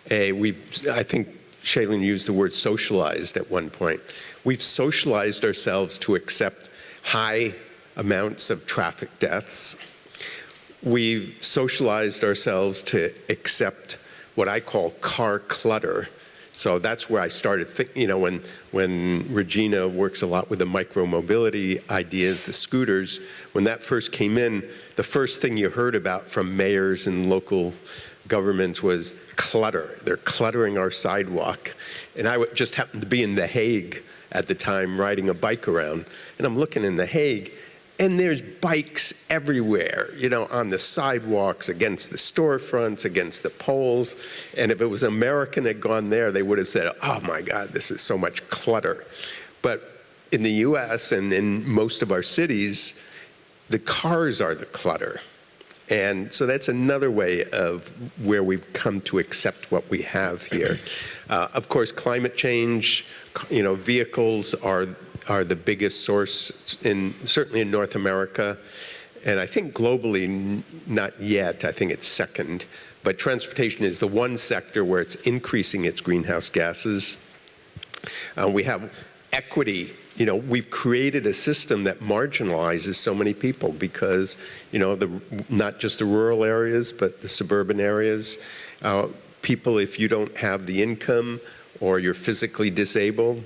I think Shailin used the word socialized at one point. We've socialized ourselves to accept high amounts of traffic deaths. We've socialized ourselves to accept what I call car clutter. So that's where I started thinking, when Regina works a lot with the micro-mobility ideas, the scooters, when that first came in, the first thing you heard about from mayors and local governments was clutter. They're cluttering our sidewalk. And I just happened to be in The Hague at the time riding a bike around. And I'm looking in The Hague, and there's bikes everywhere, on the sidewalks, against the storefronts, against the poles. And if it was American had gone there, they would have said, oh my God, this is so much clutter. But in the US and in most of our cities, the cars are the clutter. And so that's another way of where we've come to accept what we have here. Of course, climate change, vehicles are the biggest source, certainly in North America. And I think globally, not yet. I think it's second. But transportation is the one sector where it's increasing its greenhouse gases. We have equity. We've created a system that marginalizes so many people because, not just the rural areas, but the suburban areas. People, if you don't have the income or you're physically disabled,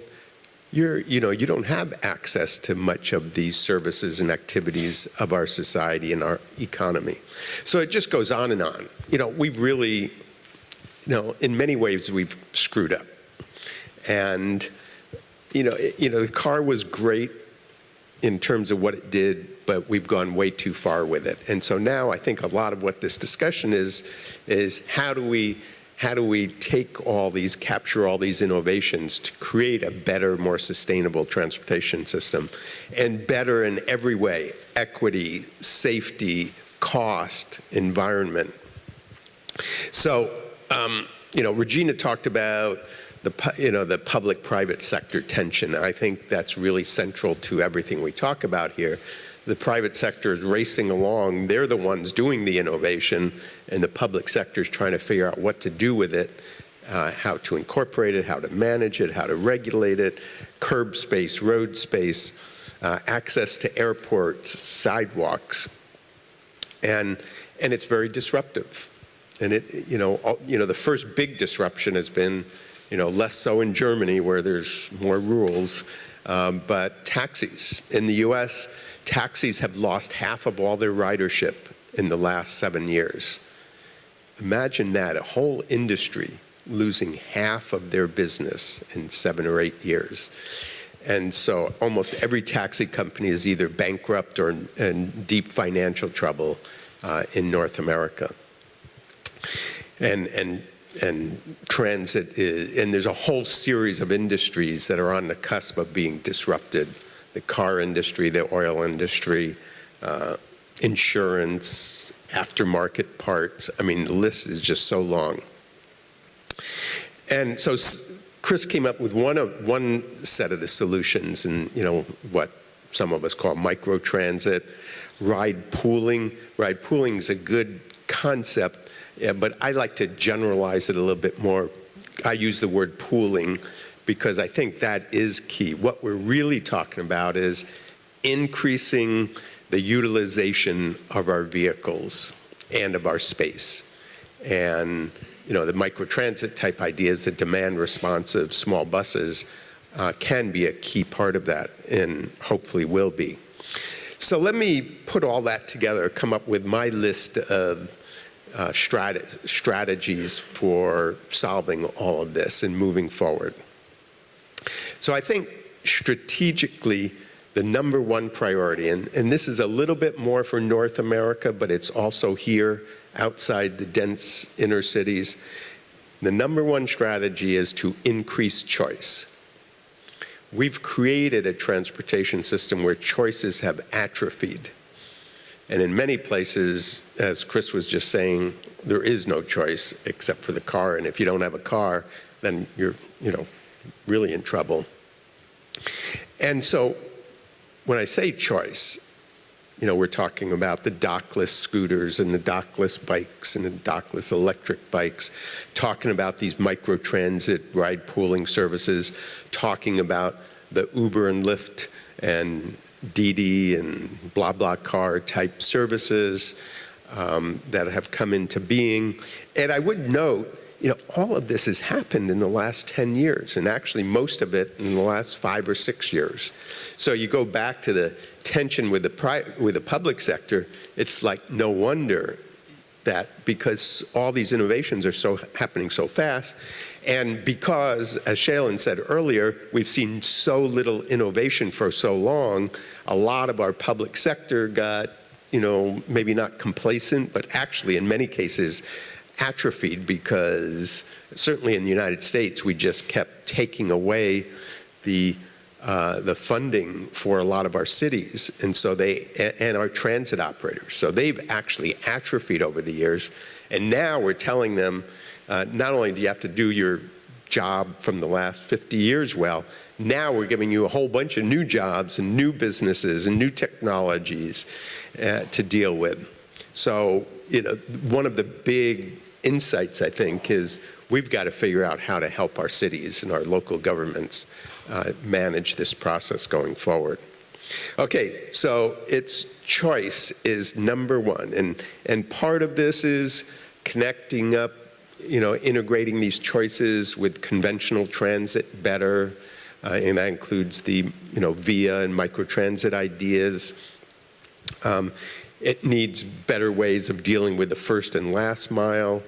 you don't have access to much of these services and activities of our society and our economy. So it just goes on and on. We've really, in many ways, we've screwed up. And the car was great in terms of what it did, but we've gone way too far with it. And so now I think a lot of what this discussion is how do we capture all these innovations to create a better, more sustainable transportation system, and better in every way: equity, safety, cost, environment. So, Regina talked about the public-private sector tension. I think that's really central to everything we talk about here. The private sector is racing along. They're the ones doing the innovation, and the public sector is trying to figure out what to do with it, how to incorporate it, how to manage it, how to regulate it, curb space, road space, access to airports, sidewalks. And it's very disruptive. And the first big disruption has been, less so in Germany where there's more rules, but taxis. In the US, taxis have lost half of all their ridership in the last 7 years. Imagine that, a whole industry losing half of their business in 7 or 8 years. And so almost every taxi company is either bankrupt or in deep financial trouble in North America. And transit and there's a whole series of industries that are on the cusp of being disrupted. The car industry, the oil industry, insurance, aftermarket parts. I mean, the list is just so long. And so Chris came up with one set of the solutions, and what some of us call microtransit, ride pooling. Ride pooling is a good concept, but I like to generalize it a little bit more. I use the word pooling because I think that is key. What we're really talking about is increasing the utilization of our vehicles and of our space. And the microtransit type ideas, the demand responsive small buses can be a key part of that, and hopefully will be. So let me put all that together, come up with my list of strategies for solving all of this and moving forward. So I think strategically, the number one priority, and this is a little bit more for North America, but it's also here outside the dense inner cities, the number one strategy is to increase choice. We've created a transportation system where choices have atrophied. And in many places, as Chris was just saying, there is no choice except for the car. And if you don't have a car, then you're, really in trouble. And so when I say choice, we're talking about the dockless scooters and the dockless bikes and the dockless electric bikes, talking about these microtransit ride pooling services, talking about the Uber and Lyft and Didi and BlaBlaCar type services that have come into being. And I would note, all of this has happened in the last 10 years, and actually most of it in the last 5 or 6 years. So you go back to the tension with the public sector, it's like no wonder that, because all these innovations are happening so fast, and because, as Shailin said earlier, we've seen so little innovation for so long, a lot of our public sector got, maybe not complacent, but actually in many cases atrophied, because certainly in the United States, we just kept taking away the funding for a lot of our cities, and so and our transit operators. So they've actually atrophied over the years, and now we're telling them, not only do you have to do your job from the last 50 years well, now we're giving you a whole bunch of new jobs and new businesses and new technologies to deal with. So, one of the big insights, I think, is we've got to figure out how to help our cities and our local governments manage this process going forward. Okay, so it's choice is number one, and part of this is connecting up, integrating these choices with conventional transit better, and that includes the, via and microtransit ideas. It needs better ways of dealing with the first and last mile,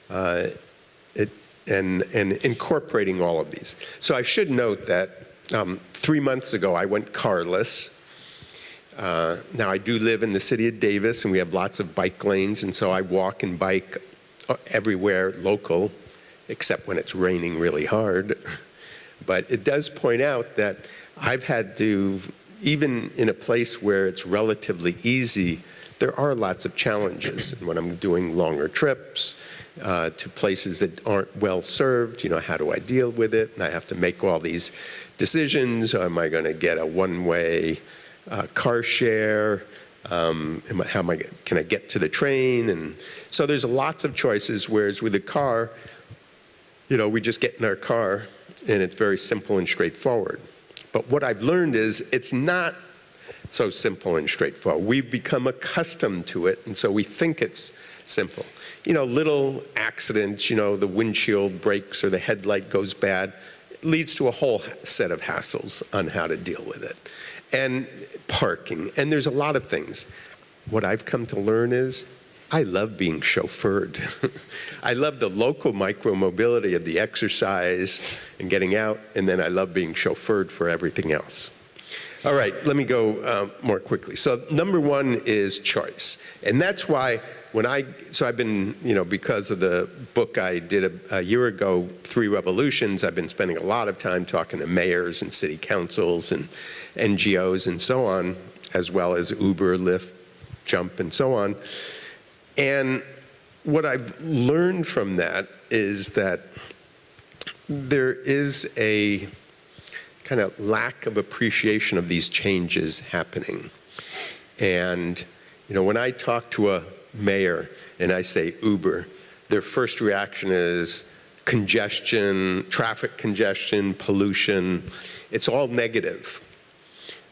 and incorporating all of these. So I should note that 3 months ago I went carless. Now I do live in the city of Davis, and we have lots of bike lanes, and so I walk and bike everywhere local, except when it's raining really hard. But it does point out that I've had to, even in a place where it's relatively easy, there are lots of challenges. And when I'm doing longer trips to places that aren't well served, how do I deal with it? And I have to make all these decisions. Am I going to get a one-way car share? Can I get to the train? And so there's lots of choices, whereas with a car, we just get in our car and it's very simple and straightforward. But what I've learned is it's not so simple and straightforward. We've become accustomed to it, and so we think it's simple. Little accidents, the windshield breaks or the headlight goes bad, it leads to a whole set of hassles on how to deal with it. And parking, and there's a lot of things. What I've come to learn is I love being chauffeured. I love the local micromobility of the exercise and getting out, and then I love being chauffeured for everything else. All right, let me go more quickly. So number one is choice, and that's why So I've been, because of the book I did a year ago, Three Revolutions, I've been spending a lot of time talking to mayors and city councils and NGOs and so on, as well as Uber, Lyft, Jump, and so on. And what I've learned from that is that there is a kind of lack of appreciation of these changes happening. And, when I talk to a mayor and I say Uber, their first reaction is congestion, traffic congestion, pollution. It's all negative.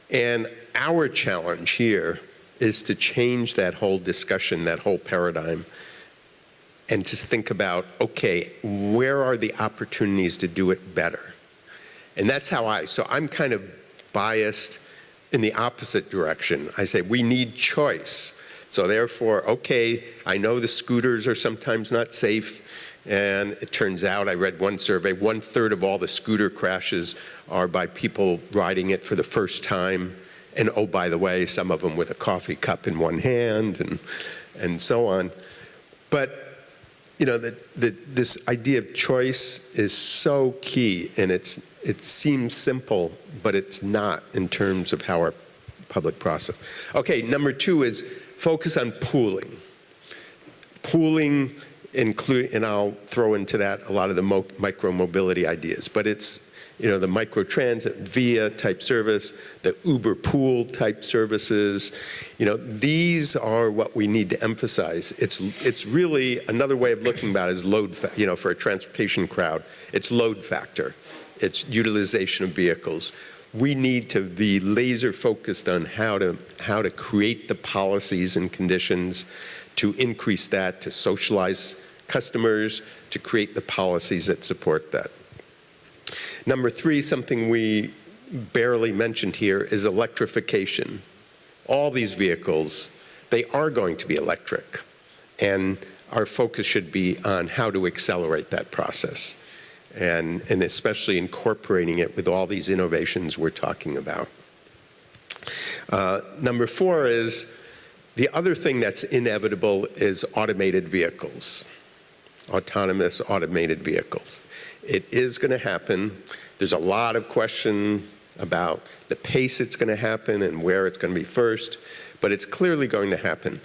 And our challenge here is to change that whole discussion, that whole paradigm, and to think about, okay, where are the opportunities to do it better? And that's how so I'm kind of biased in the opposite direction. I say we need choice. So therefore, okay, I know the scooters are sometimes not safe, and it turns out, I read one survey, 1/3 of all the scooter crashes are by people riding it for the first time. And oh, by the way, some of them with a coffee cup in one hand and so on. But this idea of choice is so key, and it seems simple, but it's not in terms of how our public process. Okay, number 2 is focus on pooling. Pooling and I'll throw into that a lot of the micro-mobility ideas, but it's the micro-transit, VIA type service, the Uber pool type services. These are what we need to emphasize. It's really another way of looking about it is load, for a transportation crowd, it's load factor. It's utilization of vehicles. We need to be laser focused on how to create the policies and conditions to increase that, to socialize customers, to create the policies that support that. Number 3, something we barely mentioned here, is electrification. All these vehicles, they are going to be electric, and our focus should be on how to accelerate that process, and especially incorporating it with all these innovations we're talking about. Number 4 is, the other thing that's inevitable is automated vehicles, autonomous automated vehicles. It is going to happen. There's a lot of question about the pace it's going to happen and where it's going to be first, but it's clearly going to happen.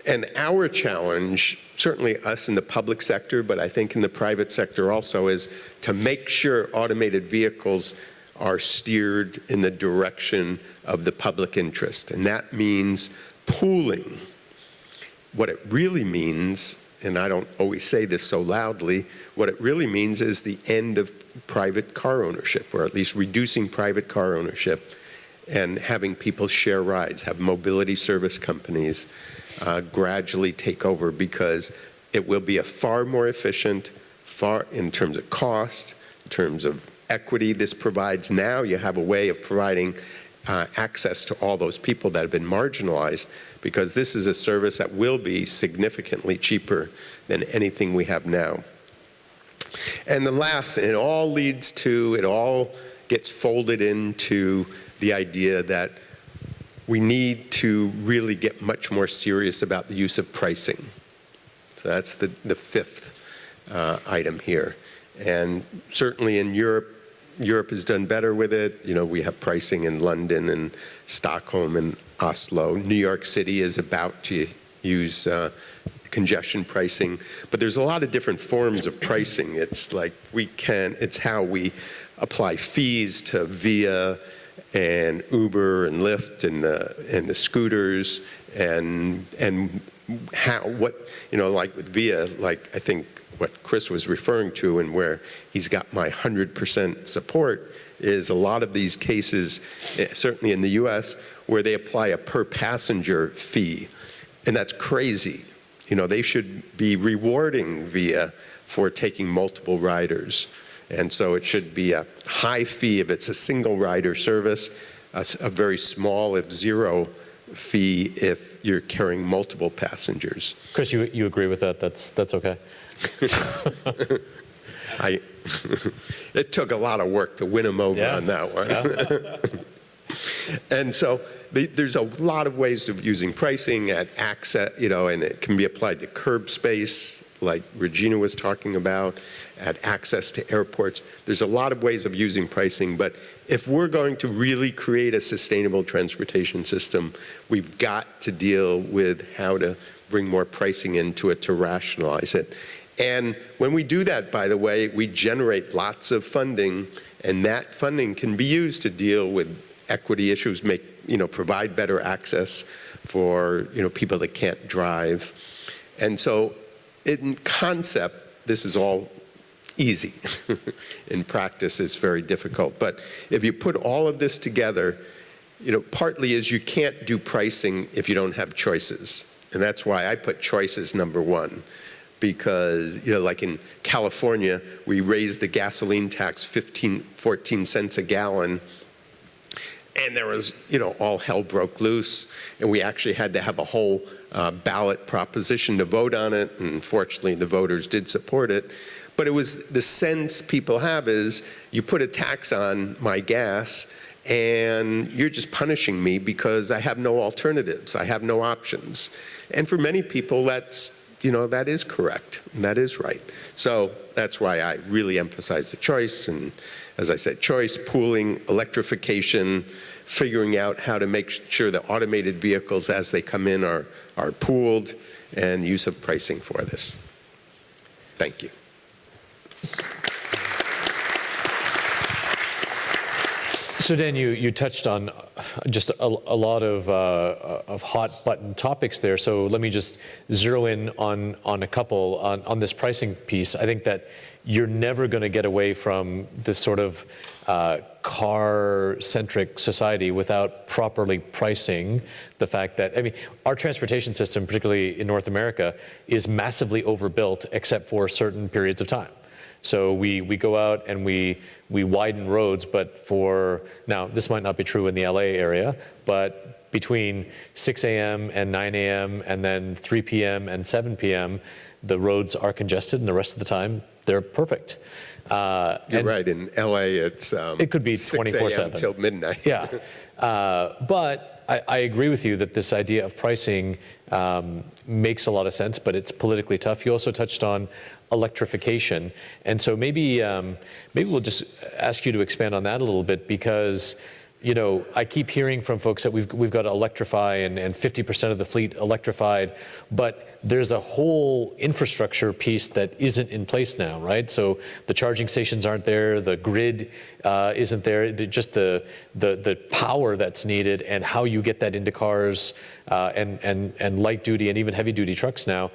And our challenge, certainly us in the public sector, but I think in the private sector also, is to make sure automated vehicles are steered in the direction of the public interest. And that means pooling. What it really means, and I don't always say this so loudly, what it really means is the end of private car ownership, or at least reducing private car ownership and having people share rides, have mobility service companies gradually take over, because it will be a far more efficient, in terms of cost, in terms of equity this provides. Now you have a way of providing access to all those people that have been marginalized, because this is a service that will be significantly cheaper than anything we have now. And the last, and it all gets folded into the idea that we need to really get much more serious about the use of pricing. So that's the 5th item here. And certainly in Europe has done better with it. We have pricing in London and Stockholm and Oslo. New York City is about to use congestion pricing, but there's a lot of different forms of pricing. It's like it's how we apply fees to VIA and Uber and Lyft and the scooters, and like with VIA, like I think what Chris was referring to, and where he's got my 100% support, is a lot of these cases, certainly in the US, where they apply a per passenger fee, and that's crazy. They should be rewarding VIA for taking multiple riders. And so it should be a high fee if it's a single rider service, a very small, if zero, fee if you're carrying multiple passengers. Chris, you agree with that? That's okay. It took a lot of work to win him over on that one. And so there's a lot of ways of using pricing at access, and it can be applied to curb space, like Regina was talking about, at access to airports. There's a lot of ways of using pricing, but if we're going to really create a sustainable transportation system, we've got to deal with how to bring more pricing into it to rationalize it. And when we do that, by the way, we generate lots of funding, and that funding can be used to deal with equity issues, provide better access for people that can't drive. And so in concept, this is all easy. In practice, it's very difficult. But if you put all of this together, partly is you can't do pricing if you don't have choices. And that's why I put choices number one. Because, like in California, we raised the gasoline tax 14 cents a gallon. And there was, all hell broke loose. And we actually had to have a whole ballot proposition to vote on it. And fortunately, the voters did support it. But it was the sense people have is you put a tax on my gas and you're just punishing me because I have no alternatives. I have no options. And for many people, that's, that is correct. And that is right. So that's why I really emphasize the choice. And as I said, choice, pooling, electrification, figuring out how to make sure the automated vehicles as they come in are pooled, and use of pricing for this. Thank you. So Dan, you touched on just a lot of hot button topics there. So let me just zero in on a couple on this pricing piece. I think that you're never going to get away from this sort of car-centric society without properly pricing the fact that, our transportation system, particularly in North America, is massively overbuilt except for certain periods of time. So we go out and we widen roads, but now this might not be true in the LA area, but between 6 a.m. and 9 a.m. and then 3 p.m. and 7 p.m., the roads are congested, and the rest of the time they're perfect. You're right. In LA, it could be 24/7 6 a.m. till midnight. Yeah, but I agree with you that this idea of pricing makes a lot of sense, but it's politically tough. You also touched on electrification, and so maybe we'll just ask you to expand on that a little bit, because I keep hearing from folks that we've got to electrify and 50% of the fleet electrified, but there's a whole infrastructure piece that isn't in place now, right? So the charging stations aren't there, the grid isn't there, just the power that's needed and how you get that into cars and light duty and even heavy duty trucks now.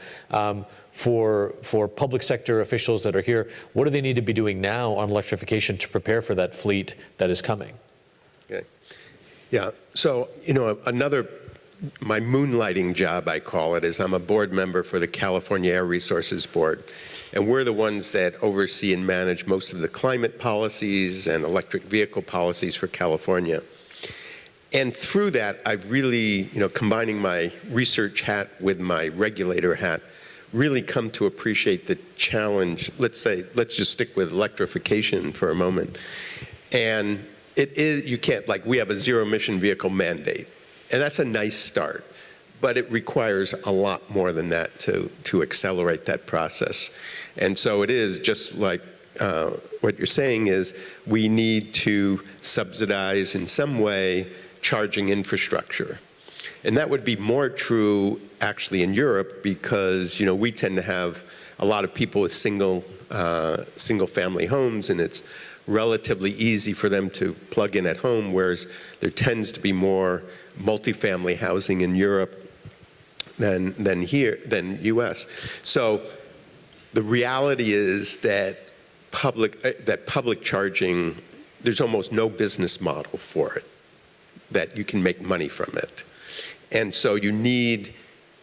For public sector officials that are here, what do they need to be doing now on electrification to prepare for that fleet that is coming? Okay. Yeah, so, my moonlighting job, I call it, is I'm a board member for the California Air Resources Board. And we're the ones that oversee and manage most of the climate policies and electric vehicle policies for California. And through that, I've really, combining my research hat with my regulator hat, really come to appreciate the challenge. Let's just stick with electrification for a moment. And it is, you can't, we have a zero emission vehicle mandate. And that's a nice start, but it requires a lot more than that to accelerate that process. And so it is just like what you're saying is we need to subsidize in some way charging infrastructure. And that would be more true actually in Europe because, we tend to have a lot of people with single family homes, and it's relatively easy for them to plug in at home, whereas there tends to be more multifamily housing in Europe than US. So the reality is that public charging, there's almost no business model for it, that you can make money from it. And so you need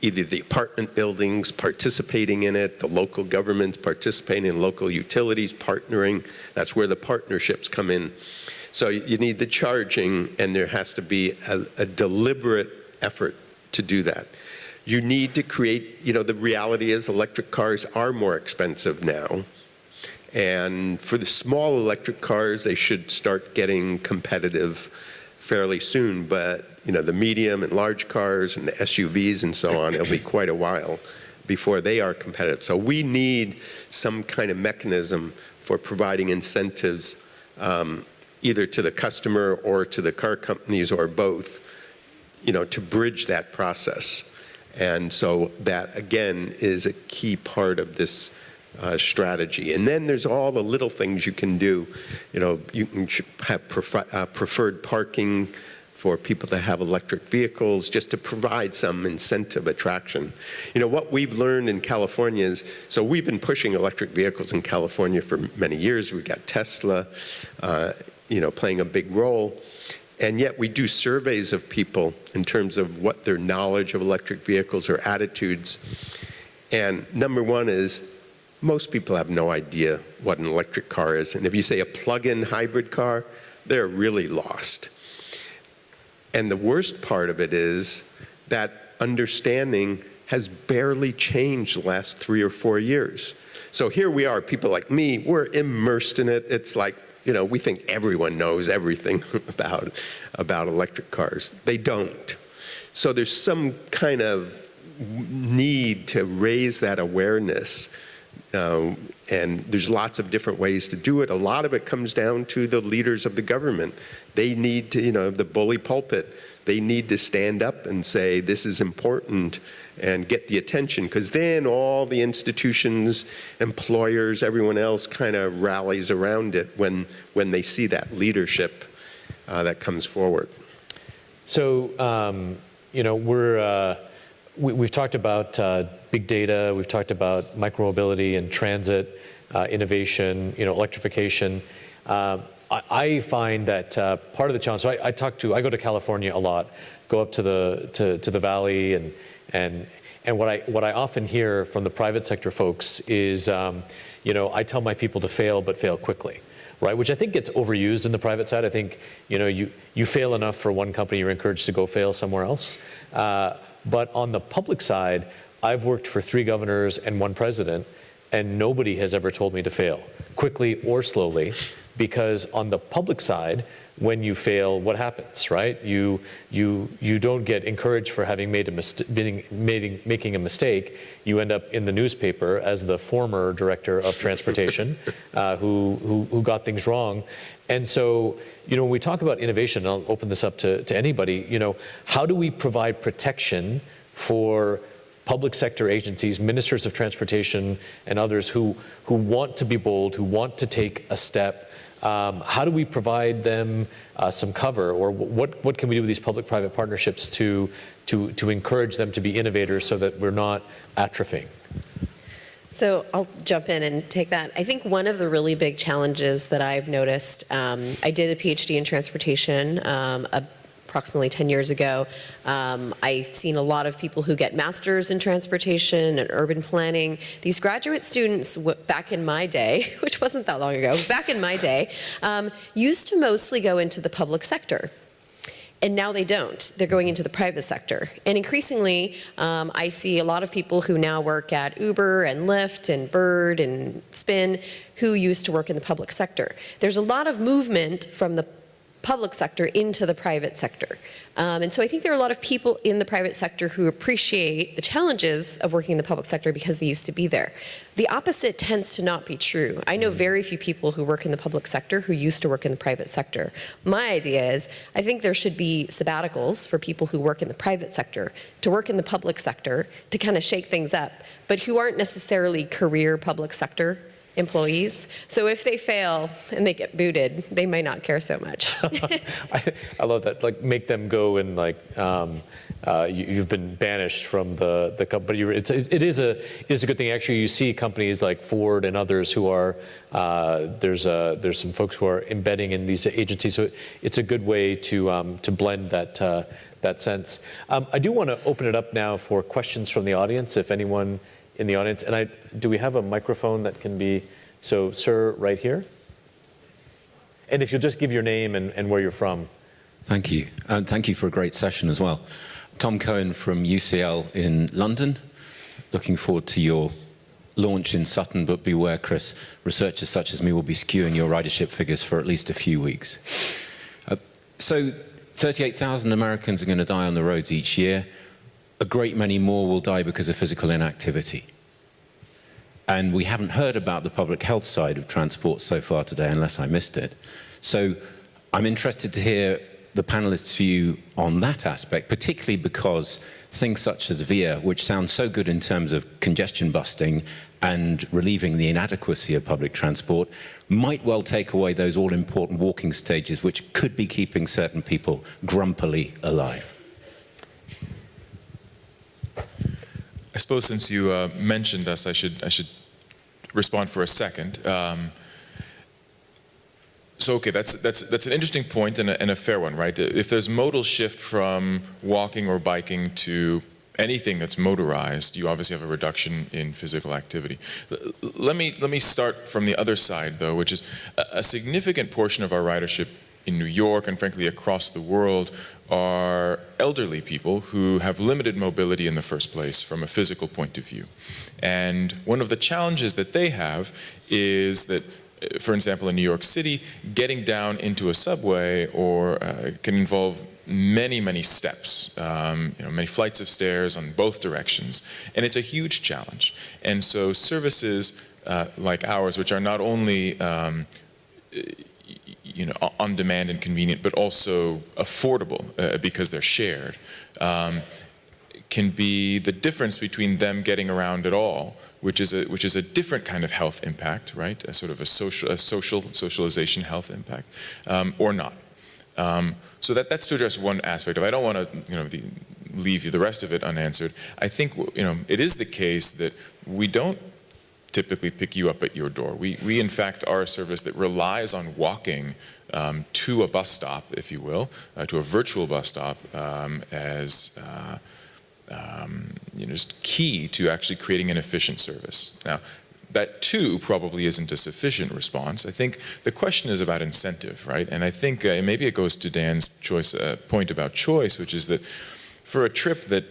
either the apartment buildings participating in it, the local governments participating in local utilities partnering. That's where the partnerships come in. So you need the charging, and there has to be a deliberate effort to do that. You need to create, the reality is electric cars are more expensive now. And for the small electric cars, they should start getting competitive fairly soon, but the medium and large cars and the SUVs and so on, it'll be quite a while before they are competitive. So we need some kind of mechanism for providing incentives either to the customer or to the car companies or both, to bridge that process. And so that, again, is a key part of this strategy. And then there's all the little things you can do. You can have preferred parking for people that have electric vehicles, just to provide some incentive attraction. What we've learned in California is, so we've been pushing electric vehicles in California for many years. We've got Tesla, playing a big role. And yet we do surveys of people in terms of what their knowledge of electric vehicles or attitudes. And number one is, most people have no idea what an electric car is. And if you say a plug-in hybrid car, they're really lost. And the worst part of it is that understanding has barely changed the last 3 or 4 years. So here we are, people like me, we're immersed in it. It's like, we think everyone knows everything about electric cars. They don't. So there's some kind of need to raise that awareness. And there's lots of different ways to do it. A lot of it comes down to the leaders of the government. They need to, the bully pulpit, they need to stand up and say, this is important, and get the attention, because then all the institutions, employers, everyone else kind of rallies around it when they see that leadership that comes forward. So, we've talked about big data, we've talked about micromobility and transit, innovation, electrification. I find that part of the challenge, so I go to California a lot, go up to the valley, and what I often hear from the private sector folks is, I tell my people to fail, but fail quickly, right? Which I think gets overused in the private side. I think, you fail enough for one company, you're encouraged to go fail somewhere else. But on the public side, I've worked for 3 governors and 1 president, and nobody has ever told me to fail, quickly or slowly, because on the public side, when you fail, what happens, right? You don't get encouraged for having making a mistake. You end up in the newspaper as the former director of transportation who got things wrong. And so, when we talk about innovation, I'll open this up to anybody, how do we provide protection for public sector agencies, ministers of transportation and others who want to be bold, who want to take a step? How do we provide them some cover, or what can we do with these public-private partnerships to encourage them to be innovators so that we're not atrophying? So I'll jump in and take that. I think one of the really big challenges that I've noticed, I did a PhD in transportation approximately 10 years ago. I've seen a lot of people who get masters in transportation and urban planning. These graduate students back in my day, which wasn't that long ago, back in my day, used to mostly go into the public sector. And now they don't. They're going into the private sector. And increasingly, I see a lot of people who now work at Uber and Lyft and Bird and Spin who used to work in the public sector. There's a lot of movement from the public sector into the private sector. And so I think there are a lot of people in the private sector who appreciate the challenges of working in the public sector because they used to be there. The opposite tends to not be true. I know very few people who work in the public sector who used to work in the private sector. My idea is, I think there should be sabbaticals for people who work in the private sector to work in the public sector to kind of shake things up, but who aren't necessarily career public sector employees. So if they fail and they get booted, they might not care so much. I love that. Like, make them go and you've been banished from the company. It is a good thing. Actually, you see companies like Ford and others who are there's some folks who are embedding in these agencies. So it's a good way to blend that sense. I do want to open it up now for questions from the audience. If anyone in the audience, and do we have a microphone that can be, so sir, right here? And if you'll just give your name and where you're from. Thank you, and thank you for a great session as well. Tom Cohen from UCL in London. Looking forward to your launch in Sutton, but beware, Chris, researchers such as me will be skewing your ridership figures for at least a few weeks. So 38,000 Americans are going to die on the roads each year. A great many more will die because of physical inactivity. And we haven't heard about the public health side of transport so far today, unless I missed it. So I'm interested to hear the panelists' view on that aspect, particularly because things such as VIA, which sound so good in terms of congestion busting and relieving the inadequacy of public transport, might well take away those all-important walking stages which could be keeping certain people grumpily alive. I suppose since you mentioned us, I should respond for a second. So okay, that's an interesting point and a fair one, right? If there's modal shift from walking or biking to anything that's motorized, you obviously have a reduction in physical activity. Let me start from the other side, though, which is a significant portion of our ridership in New York and frankly across the world are elderly people who have limited mobility in the first place from a physical point of view. And one of the challenges that they have is that, for example, in New York City, getting down into a subway or can involve many steps, many flights of stairs on both directions, and it's a huge challenge. And so services like ours, which are not only on demand and convenient, but also affordable because they're shared, can be the difference between them getting around at all, which is a different kind of health impact, right? A sort of a socialization health impact, or not. So that's to address one aspect of it. I don't want to leave the rest of it unanswered. I think it is the case that we don't typically pick you up at your door. We in fact are a service that relies on walking to a bus stop, if you will, to a virtual bus stop as just key to actually creating an efficient service. Now, that too probably isn't a sufficient response. I think the question is about incentive, right? And I think maybe it goes to Dan's point about choice, which is that for a trip that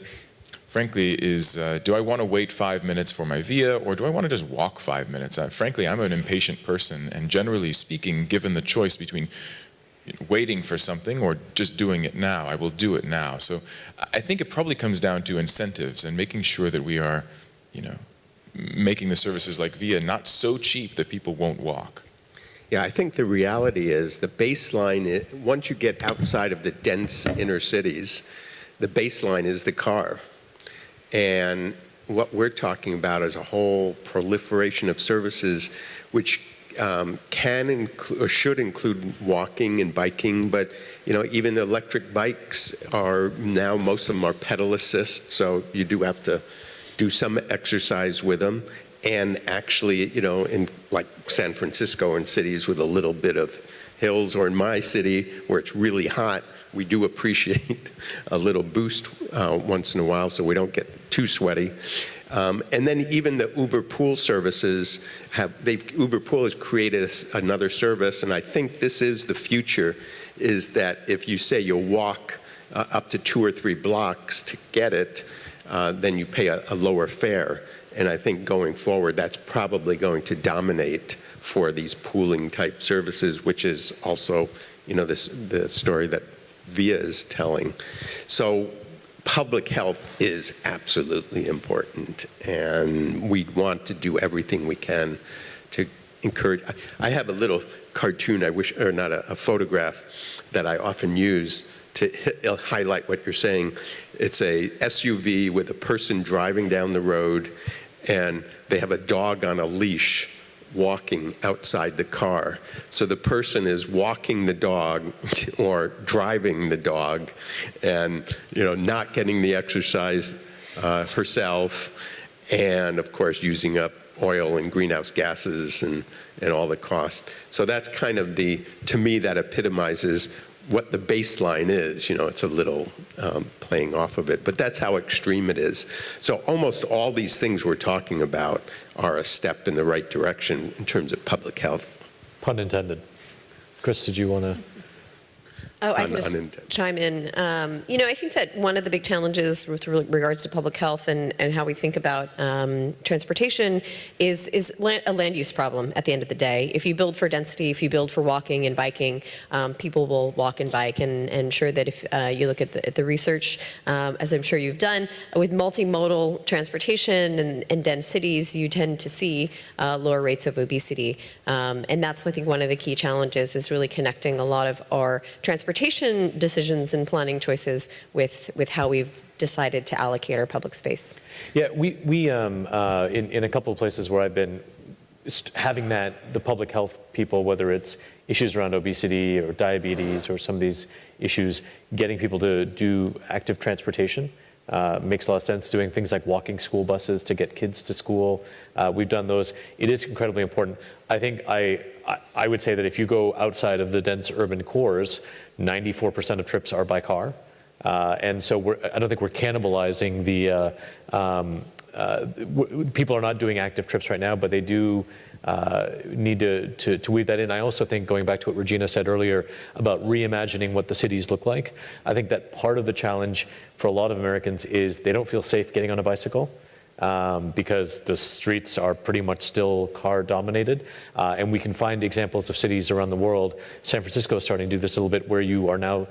frankly is, do I want to wait 5 minutes for my VIA, or do I want to just walk 5 minutes? Frankly, I'm an impatient person, and generally speaking, given the choice between waiting for something or just doing it now, I will do it now. So I think it probably comes down to incentives and making sure that we are, making the services like VIA not so cheap that people won't walk. Yeah, I think the reality is the baseline, once you get outside of the dense inner cities, the baseline is the car. And what we're talking about is a whole proliferation of services which can include or should include walking and biking, but even the electric bikes are now, most of them are pedal assist, so you do have to do some exercise with them. And actually, in like San Francisco and cities with a little bit of hills, or in my city where it's really hot, we do appreciate a little boost once in a while so we don't get too sweaty. And then even the Uber Pool services Uber Pool has created another service, and I think this is the future, is that if you say you'll walk up to 2 or 3 blocks to get it, then you pay a lower fare. And I think going forward, that's probably going to dominate for these pooling type services, which is also, the story that VIA is telling. So public health is absolutely important, and we want to do everything we can to encourage. I have a little cartoon, a photograph that I often use to highlight what you're saying. It's a SUV with a person driving down the road, and they have a dog on a leash walking outside the car. So the person is walking the dog or driving the dog and not getting the exercise herself, and of course using up oil and greenhouse gases and all the costs. So that's kind of to me that epitomizes what the baseline is. It's a little playing off of it, but that's how extreme it is. So almost all these things we're talking about are a step in the right direction in terms of public health. Pun intended. Chris, did you want to? Oh, I can just chime in. I think that one of the big challenges with regards to public health and how we think about transportation is a land use problem at the end of the day. If you build for density, if you build for walking and biking, people will walk and bike. And sure that if you look at the research, as I'm sure you've done, with multimodal transportation and dense cities, you tend to see lower rates of obesity. And that's, I think, one of the key challenges is really connecting a lot of our transportation decisions and planning choices with how we've decided to allocate our public space. Yeah, we in a couple of places where I've been, having the public health people, whether it's issues around obesity or diabetes or some of these issues, getting people to do active transportation makes a lot of sense. Doing things like walking school buses to get kids to school, we've done those. It is incredibly important. I think I would say that if you go outside of the dense urban cores, 94% of trips are by car. And so I don't think we're cannibalizing people are not doing active trips right now, but they do need to weave that in. I also think, going back to what Regina said earlier about reimagining what the cities look like, I think that part of the challenge for a lot of Americans is they don't feel safe getting on a bicycle. Because the streets are pretty much still car dominated. And we can find examples of cities around the world. San Francisco is starting to do this a little bit, where you are now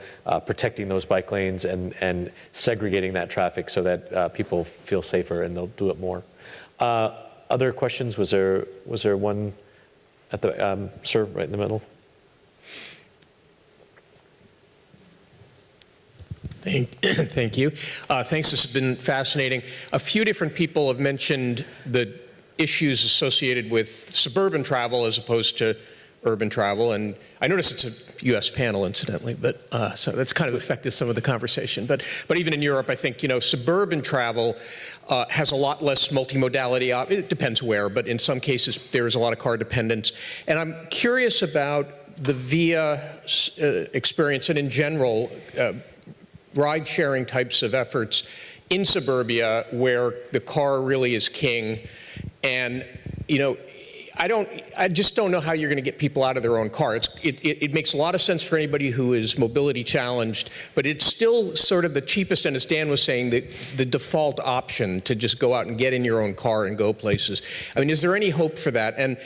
protecting those bike lanes and segregating that traffic so that people feel safer and they'll do it more. Other questions? Was there one at the, sir, right in the middle? Thank you. Thanks, this has been fascinating. A few different people have mentioned the issues associated with suburban travel as opposed to urban travel, and I notice it's a U.S. panel, incidentally, but so that's kind of affected some of the conversation. But even in Europe, I think, suburban travel has a lot less multimodality. It depends where, but in some cases there's a lot of car dependence. And I'm curious about the VIA experience and in general, ride-sharing types of efforts in suburbia where the car really is king. And, I just don't know how you're going to get people out of their own car. It makes a lot of sense for anybody who is mobility challenged, but it's still sort of the cheapest, and as Dan was saying, the default option to just go out and get in your own car and go places. I mean, is there any hope for that? And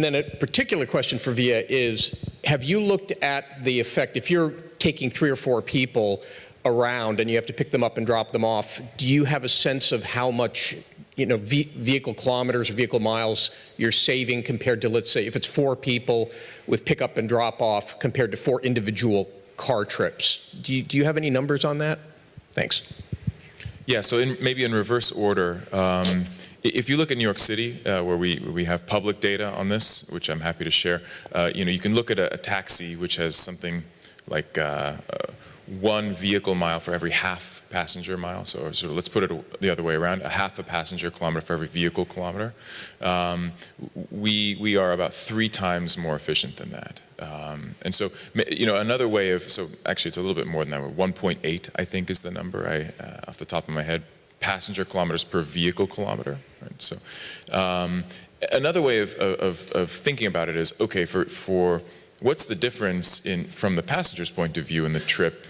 then a particular question for VIA is, have you looked at the effect, if you're taking 3 or 4 people around and you have to pick them up and drop them off, do you have a sense of how much vehicle kilometers or vehicle miles you're saving compared to, let's say, if it's 4 people with pickup and drop off compared to 4 individual car trips? Do you have any numbers on that? Thanks. Yeah, so maybe in reverse order, if you look at New York City, where we have public data on this, which I'm happy to share, you can look at a taxi which has something like 1 vehicle mile for every half passenger mile. So let's put it the other way around, a half a passenger kilometer for every vehicle kilometer. We are about 3 times more efficient than that. And so, another way of, so actually it's a little bit more than that, 1.8 I think is the number, off the top of my head, passenger kilometers per vehicle kilometer. Right? So another way of thinking about it is, okay, for what's the difference from the passenger's point of view in the trip,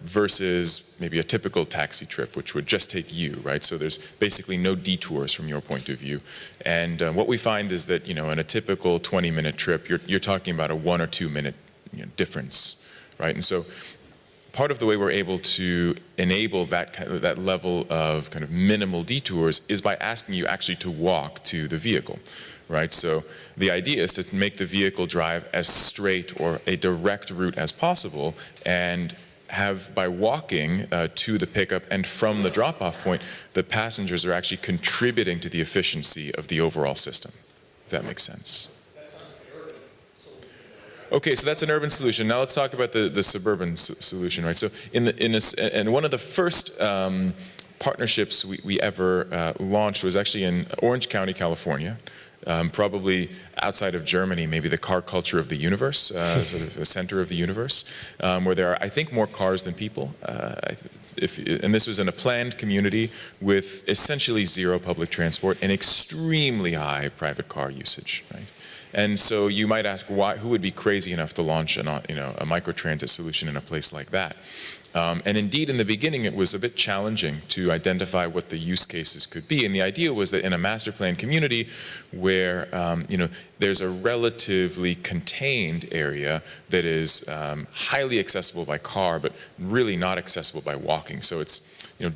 versus maybe a typical taxi trip, which would just take you, right? So there's basically no detours from your point of view. And what we find is that, in a typical 20-minute trip, you're talking about a 1 or 2 minute difference, right? And so part of the way we're able to enable that level of kind of minimal detours is by asking you actually to walk to the vehicle, right? So the idea is to make the vehicle drive as straight or a direct route as possible, and have, by walking to the pickup and from the drop-off point, the passengers are actually contributing to the efficiency of the overall system, if that makes sense. Okay, so that's an urban solution. Now let's talk about the suburban solution, right? So and one of the first partnerships we ever launched was actually in Orange County, California. Probably outside of Germany, maybe the car culture of the universe, sort of a center of the universe, where there are, I think, more cars than people. And this was in a planned community with essentially zero public transport and extremely high private car usage, right? And so you might ask, who would be crazy enough to launch a microtransit solution in a place like that? And indeed, in the beginning, it was a bit challenging to identify what the use cases could be. And the idea was that in a master plan community where there's a relatively contained area that is highly accessible by car, but really not accessible by walking. So it's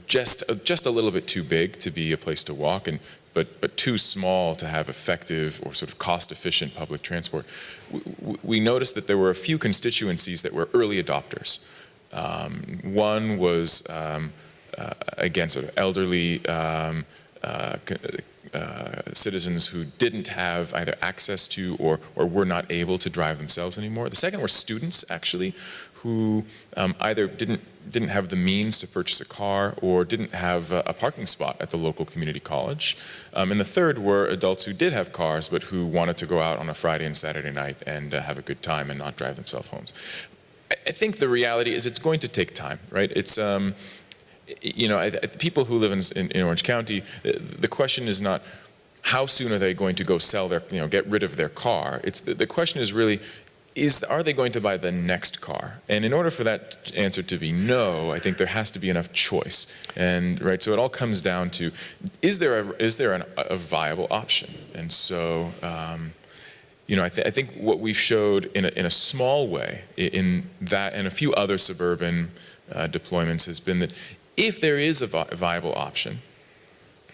just a little bit too big to be a place to walk, but too small to have effective or sort of cost-efficient public transport. We noticed that there were a few constituencies that were early adopters. One was, again, sort of elderly citizens who didn't have either access to or were not able to drive themselves anymore. The second were students, actually, who either didn't have the means to purchase a car or didn't have a parking spot at the local community college. And the third were adults who did have cars but who wanted to go out on a Friday and Saturday night and have a good time and not drive themselves home. I think the reality is it's going to take time, right? It's, people who live in Orange County, the question is not how soon are they going to go sell their, get rid of their car. It's the question is really, are they going to buy the next car? And in order for that answer to be no, I think there has to be enough choice. And right, so it all comes down to, is there a viable option? And so, I think what we've showed in a small way in that and a few other suburban deployments has been that if there is a viable option,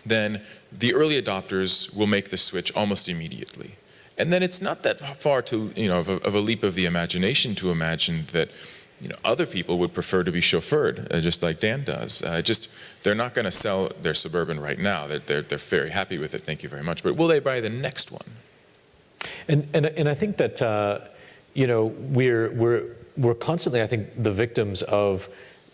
then the early adopters will make the switch almost immediately. And then it's not that far to, of a leap of the imagination to imagine that, other people would prefer to be chauffeured, just like Dan does. They're not going to sell their Suburban right now. They're very happy with it, thank you very much. But will they buy the next one? And I think that, we're constantly, I think, the victims of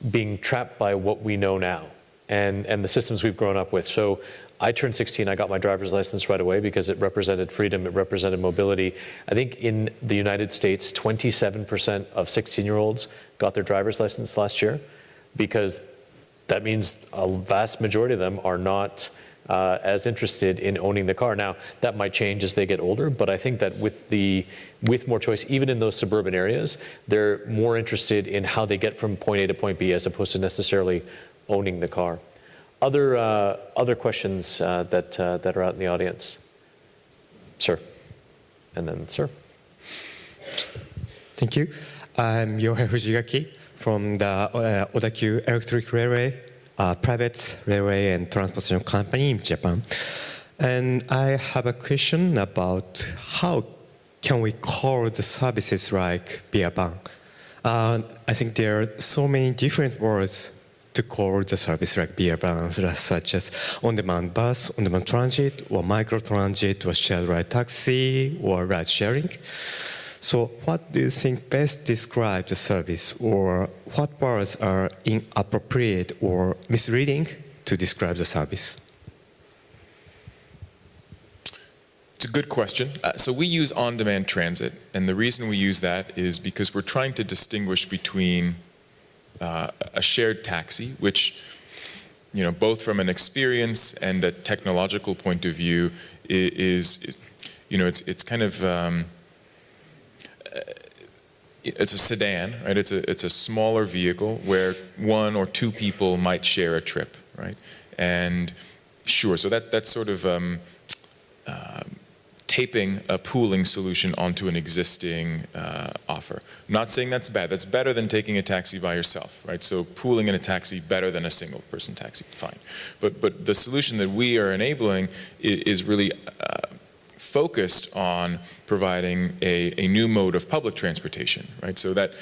being trapped by what we know now and the systems we've grown up with. So I turned 16, I got my driver's license right away because it represented freedom, it represented mobility. I think in the United States, 27% of 16-year-olds got their driver's license last year because that means a vast majority of them are not as interested in owning the car. Now, that might change as they get older, but I think that with more choice, even in those suburban areas, they're more interested in how they get from point A to point B as opposed to necessarily owning the car. Other questions that are out in the audience? Sir. And then sir. Thank you. I'm Yohei Fujigaki from the Odakyu Electric Railway, private railway and transportation company in Japan. And I have a question about how can we call the services like Biaban? I think there are so many different words to call the service like Biaban, such as on-demand bus, on-demand transit, or micro-transit, or shared ride taxi, or ride sharing. So what do you think best describes the service, or what words are inappropriate or misleading to describe the service? It's a good question. So we use on-demand transit, and the reason we use that is because we're trying to distinguish between a shared taxi, which, both from an experience and a technological point of view, is it's kind of it's a sedan, right? It's a smaller vehicle where one or two people might share a trip, right? And sure, so that's sort of taping a pooling solution onto an existing offer. I'm not saying that's bad. That's better than taking a taxi by yourself, right? So pooling in a taxi better than a single person taxi, fine. But the solution that we are enabling is really focused on providing a new mode of public transportation, right? So that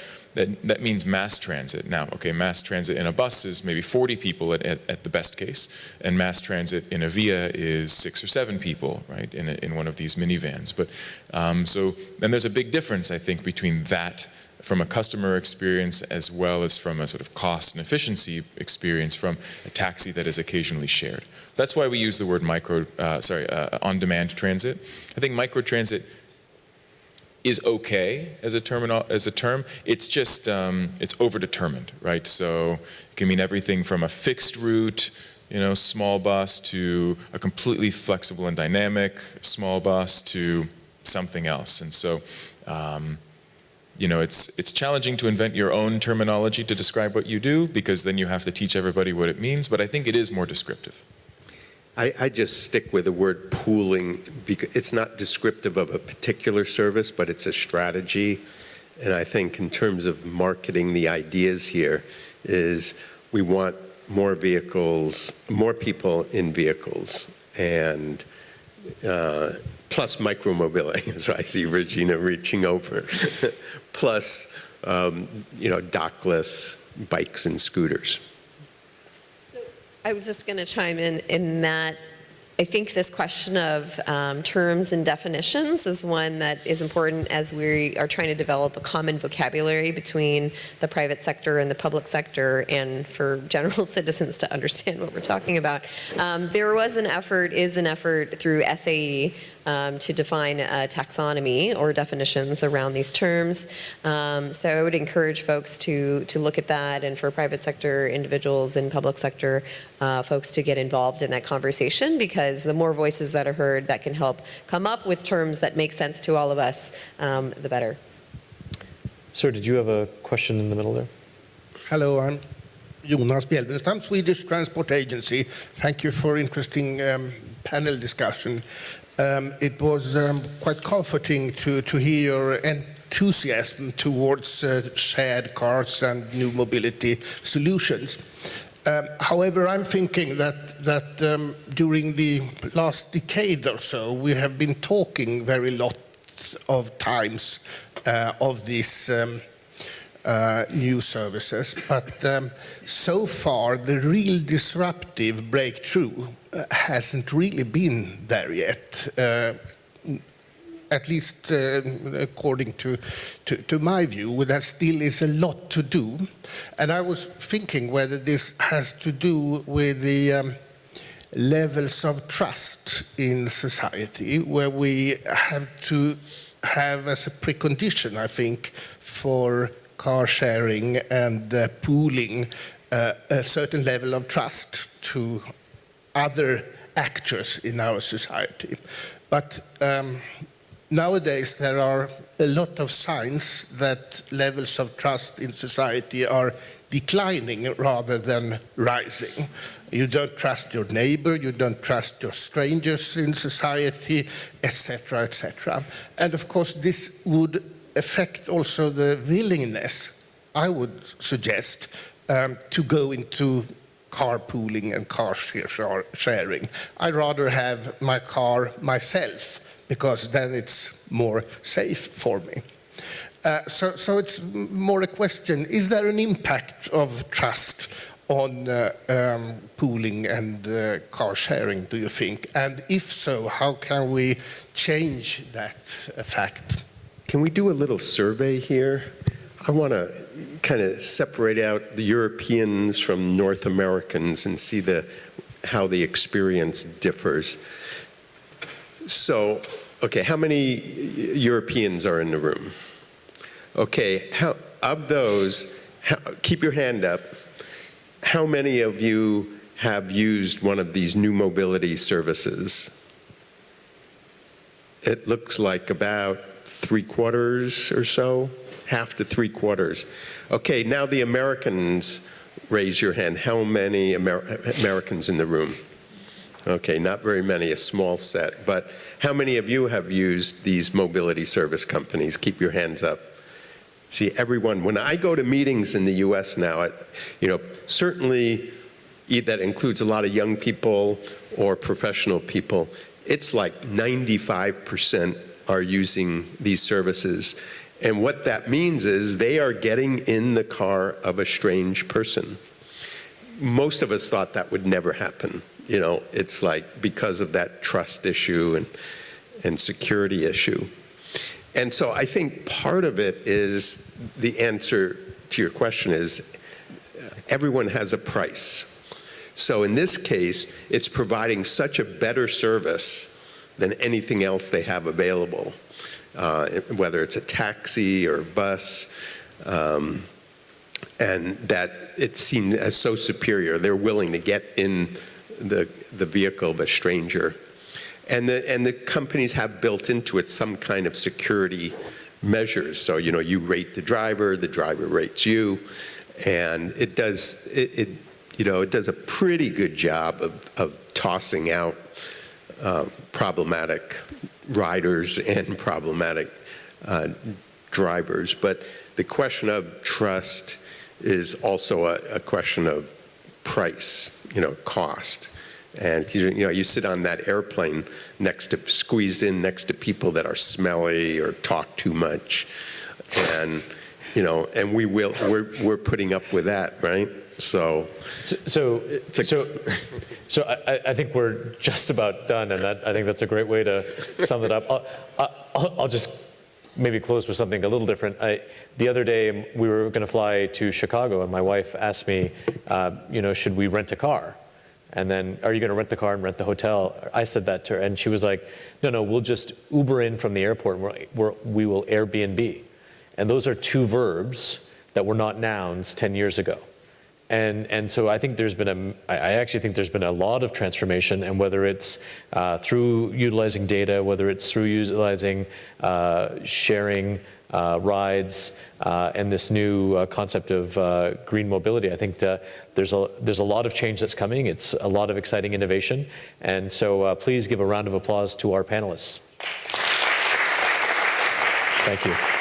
means mass transit. Now, okay, mass transit in a bus is maybe 40 people at the best case, and mass transit in a via is 6 or 7 people, right, in one of these minivans. But so then there's a big difference, I think, between that from a customer experience as well as from a sort of cost and efficiency experience from a taxi that is occasionally shared. That's why we use the word on-demand transit. I think microtransit is okay as a term. It's just it's overdetermined, right? So it can mean everything from a fixed route, small bus, to a completely flexible and dynamic small bus, to something else. And so, it's challenging to invent your own terminology to describe what you do, because then you have to teach everybody what it means. But I think it is more descriptive. I just stick with the word pooling because it's not descriptive of a particular service, but it's a strategy. And I think in terms of marketing, the ideas here is we want more vehicles, more people in vehicles, and plus micromobility. So I see Regina reaching over. Plus, dockless bikes and scooters. I was just going to chime in that I think this question of terms and definitions is one that is important as we are trying to develop a common vocabulary between the private sector and the public sector, and for general citizens to understand what we're talking about. There was is an effort through SAE to define a taxonomy or definitions around these terms. So I would encourage folks to look at that, and for private sector individuals and public sector folks to get involved in that conversation, because the more voices that are heard that can help come up with terms that make sense to all of us, the better. Sir, did you have a question in the middle there? Hello, I'm Jonas Bjelvenstam, Swedish Transport Agency. Thank you for interesting panel discussion. It was quite comforting to hear your enthusiasm towards shared cars and new mobility solutions. However, I'm thinking that during the last decade or so, we have been talking very lot of times of these new services, but so far the real disruptive breakthrough hasn't really been there yet. At least according to my view, there still is a lot to do. And I was thinking whether this has to do with the levels of trust in society, where we have to have as a precondition, I think, for car sharing and pooling a certain level of trust to other actors in our society. But nowadays, there are a lot of signs that levels of trust in society are declining rather than rising. You don't trust your neighbor, you don't trust your strangers in society, etc., etc. And of course, this would affect also the willingness, I would suggest, to go into carpooling and car sharing. I'd rather have my car myself, because then it's more safe for me. So it's more a question, is there an impact of trust on pooling and car sharing, do you think? And if so, how can we change that fact? Can we do a little survey here? I want to kind of separate out the Europeans from North Americans and see how the experience differs. So, okay, how many Europeans are in the room? Okay, of those, keep your hand up. How many of you have used one of these new mobility services? It looks like about 3/4 or so, half to 3/4. Okay, now the Americans, raise your hand. How many Americans in the room? Okay, not very many, a small set. But how many of you have used these mobility service companies? Keep your hands up. See, everyone, when I go to meetings in the US now, certainly that includes a lot of young people or professional people, it's like 95% are using these services. And what that means is they are getting in the car of a strange person. Most of us thought that would never happen. It's like because of that trust issue and security issue. And so I think part of it is, the answer to your question is, everyone has a price. So in this case, it's providing such a better service than anything else they have available. whether it's a taxi or bus, and that it's seen as so superior. They're willing to get in the vehicle of a stranger. And the companies have built into it some kind of security measures. So, you rate the driver rates you, and it does a pretty good job of tossing out problematic riders and problematic drivers. But the question of trust is also a question of price, cost. And you sit on that airplane squeezed in next to people that are smelly or talk too much, and and we're putting up with that, right? So I think we're just about done, and I think that's a great way to sum it up. I'll just maybe close with something a little different. The other day we were going to fly to Chicago, and my wife asked me, should we rent a car? And then, are you going to rent the car and rent the hotel? I said that to her, and she was like, no, we'll just Uber in from the airport, and we will Airbnb. And those are two verbs that were not nouns 10 years ago. And so I think I actually think there's been a lot of transformation, and whether it's through utilizing data, whether it's through utilizing sharing rides, and this new concept of green mobility, I think there's a lot of change that's coming. It's a lot of exciting innovation. And so please give a round of applause to our panelists. Thank you.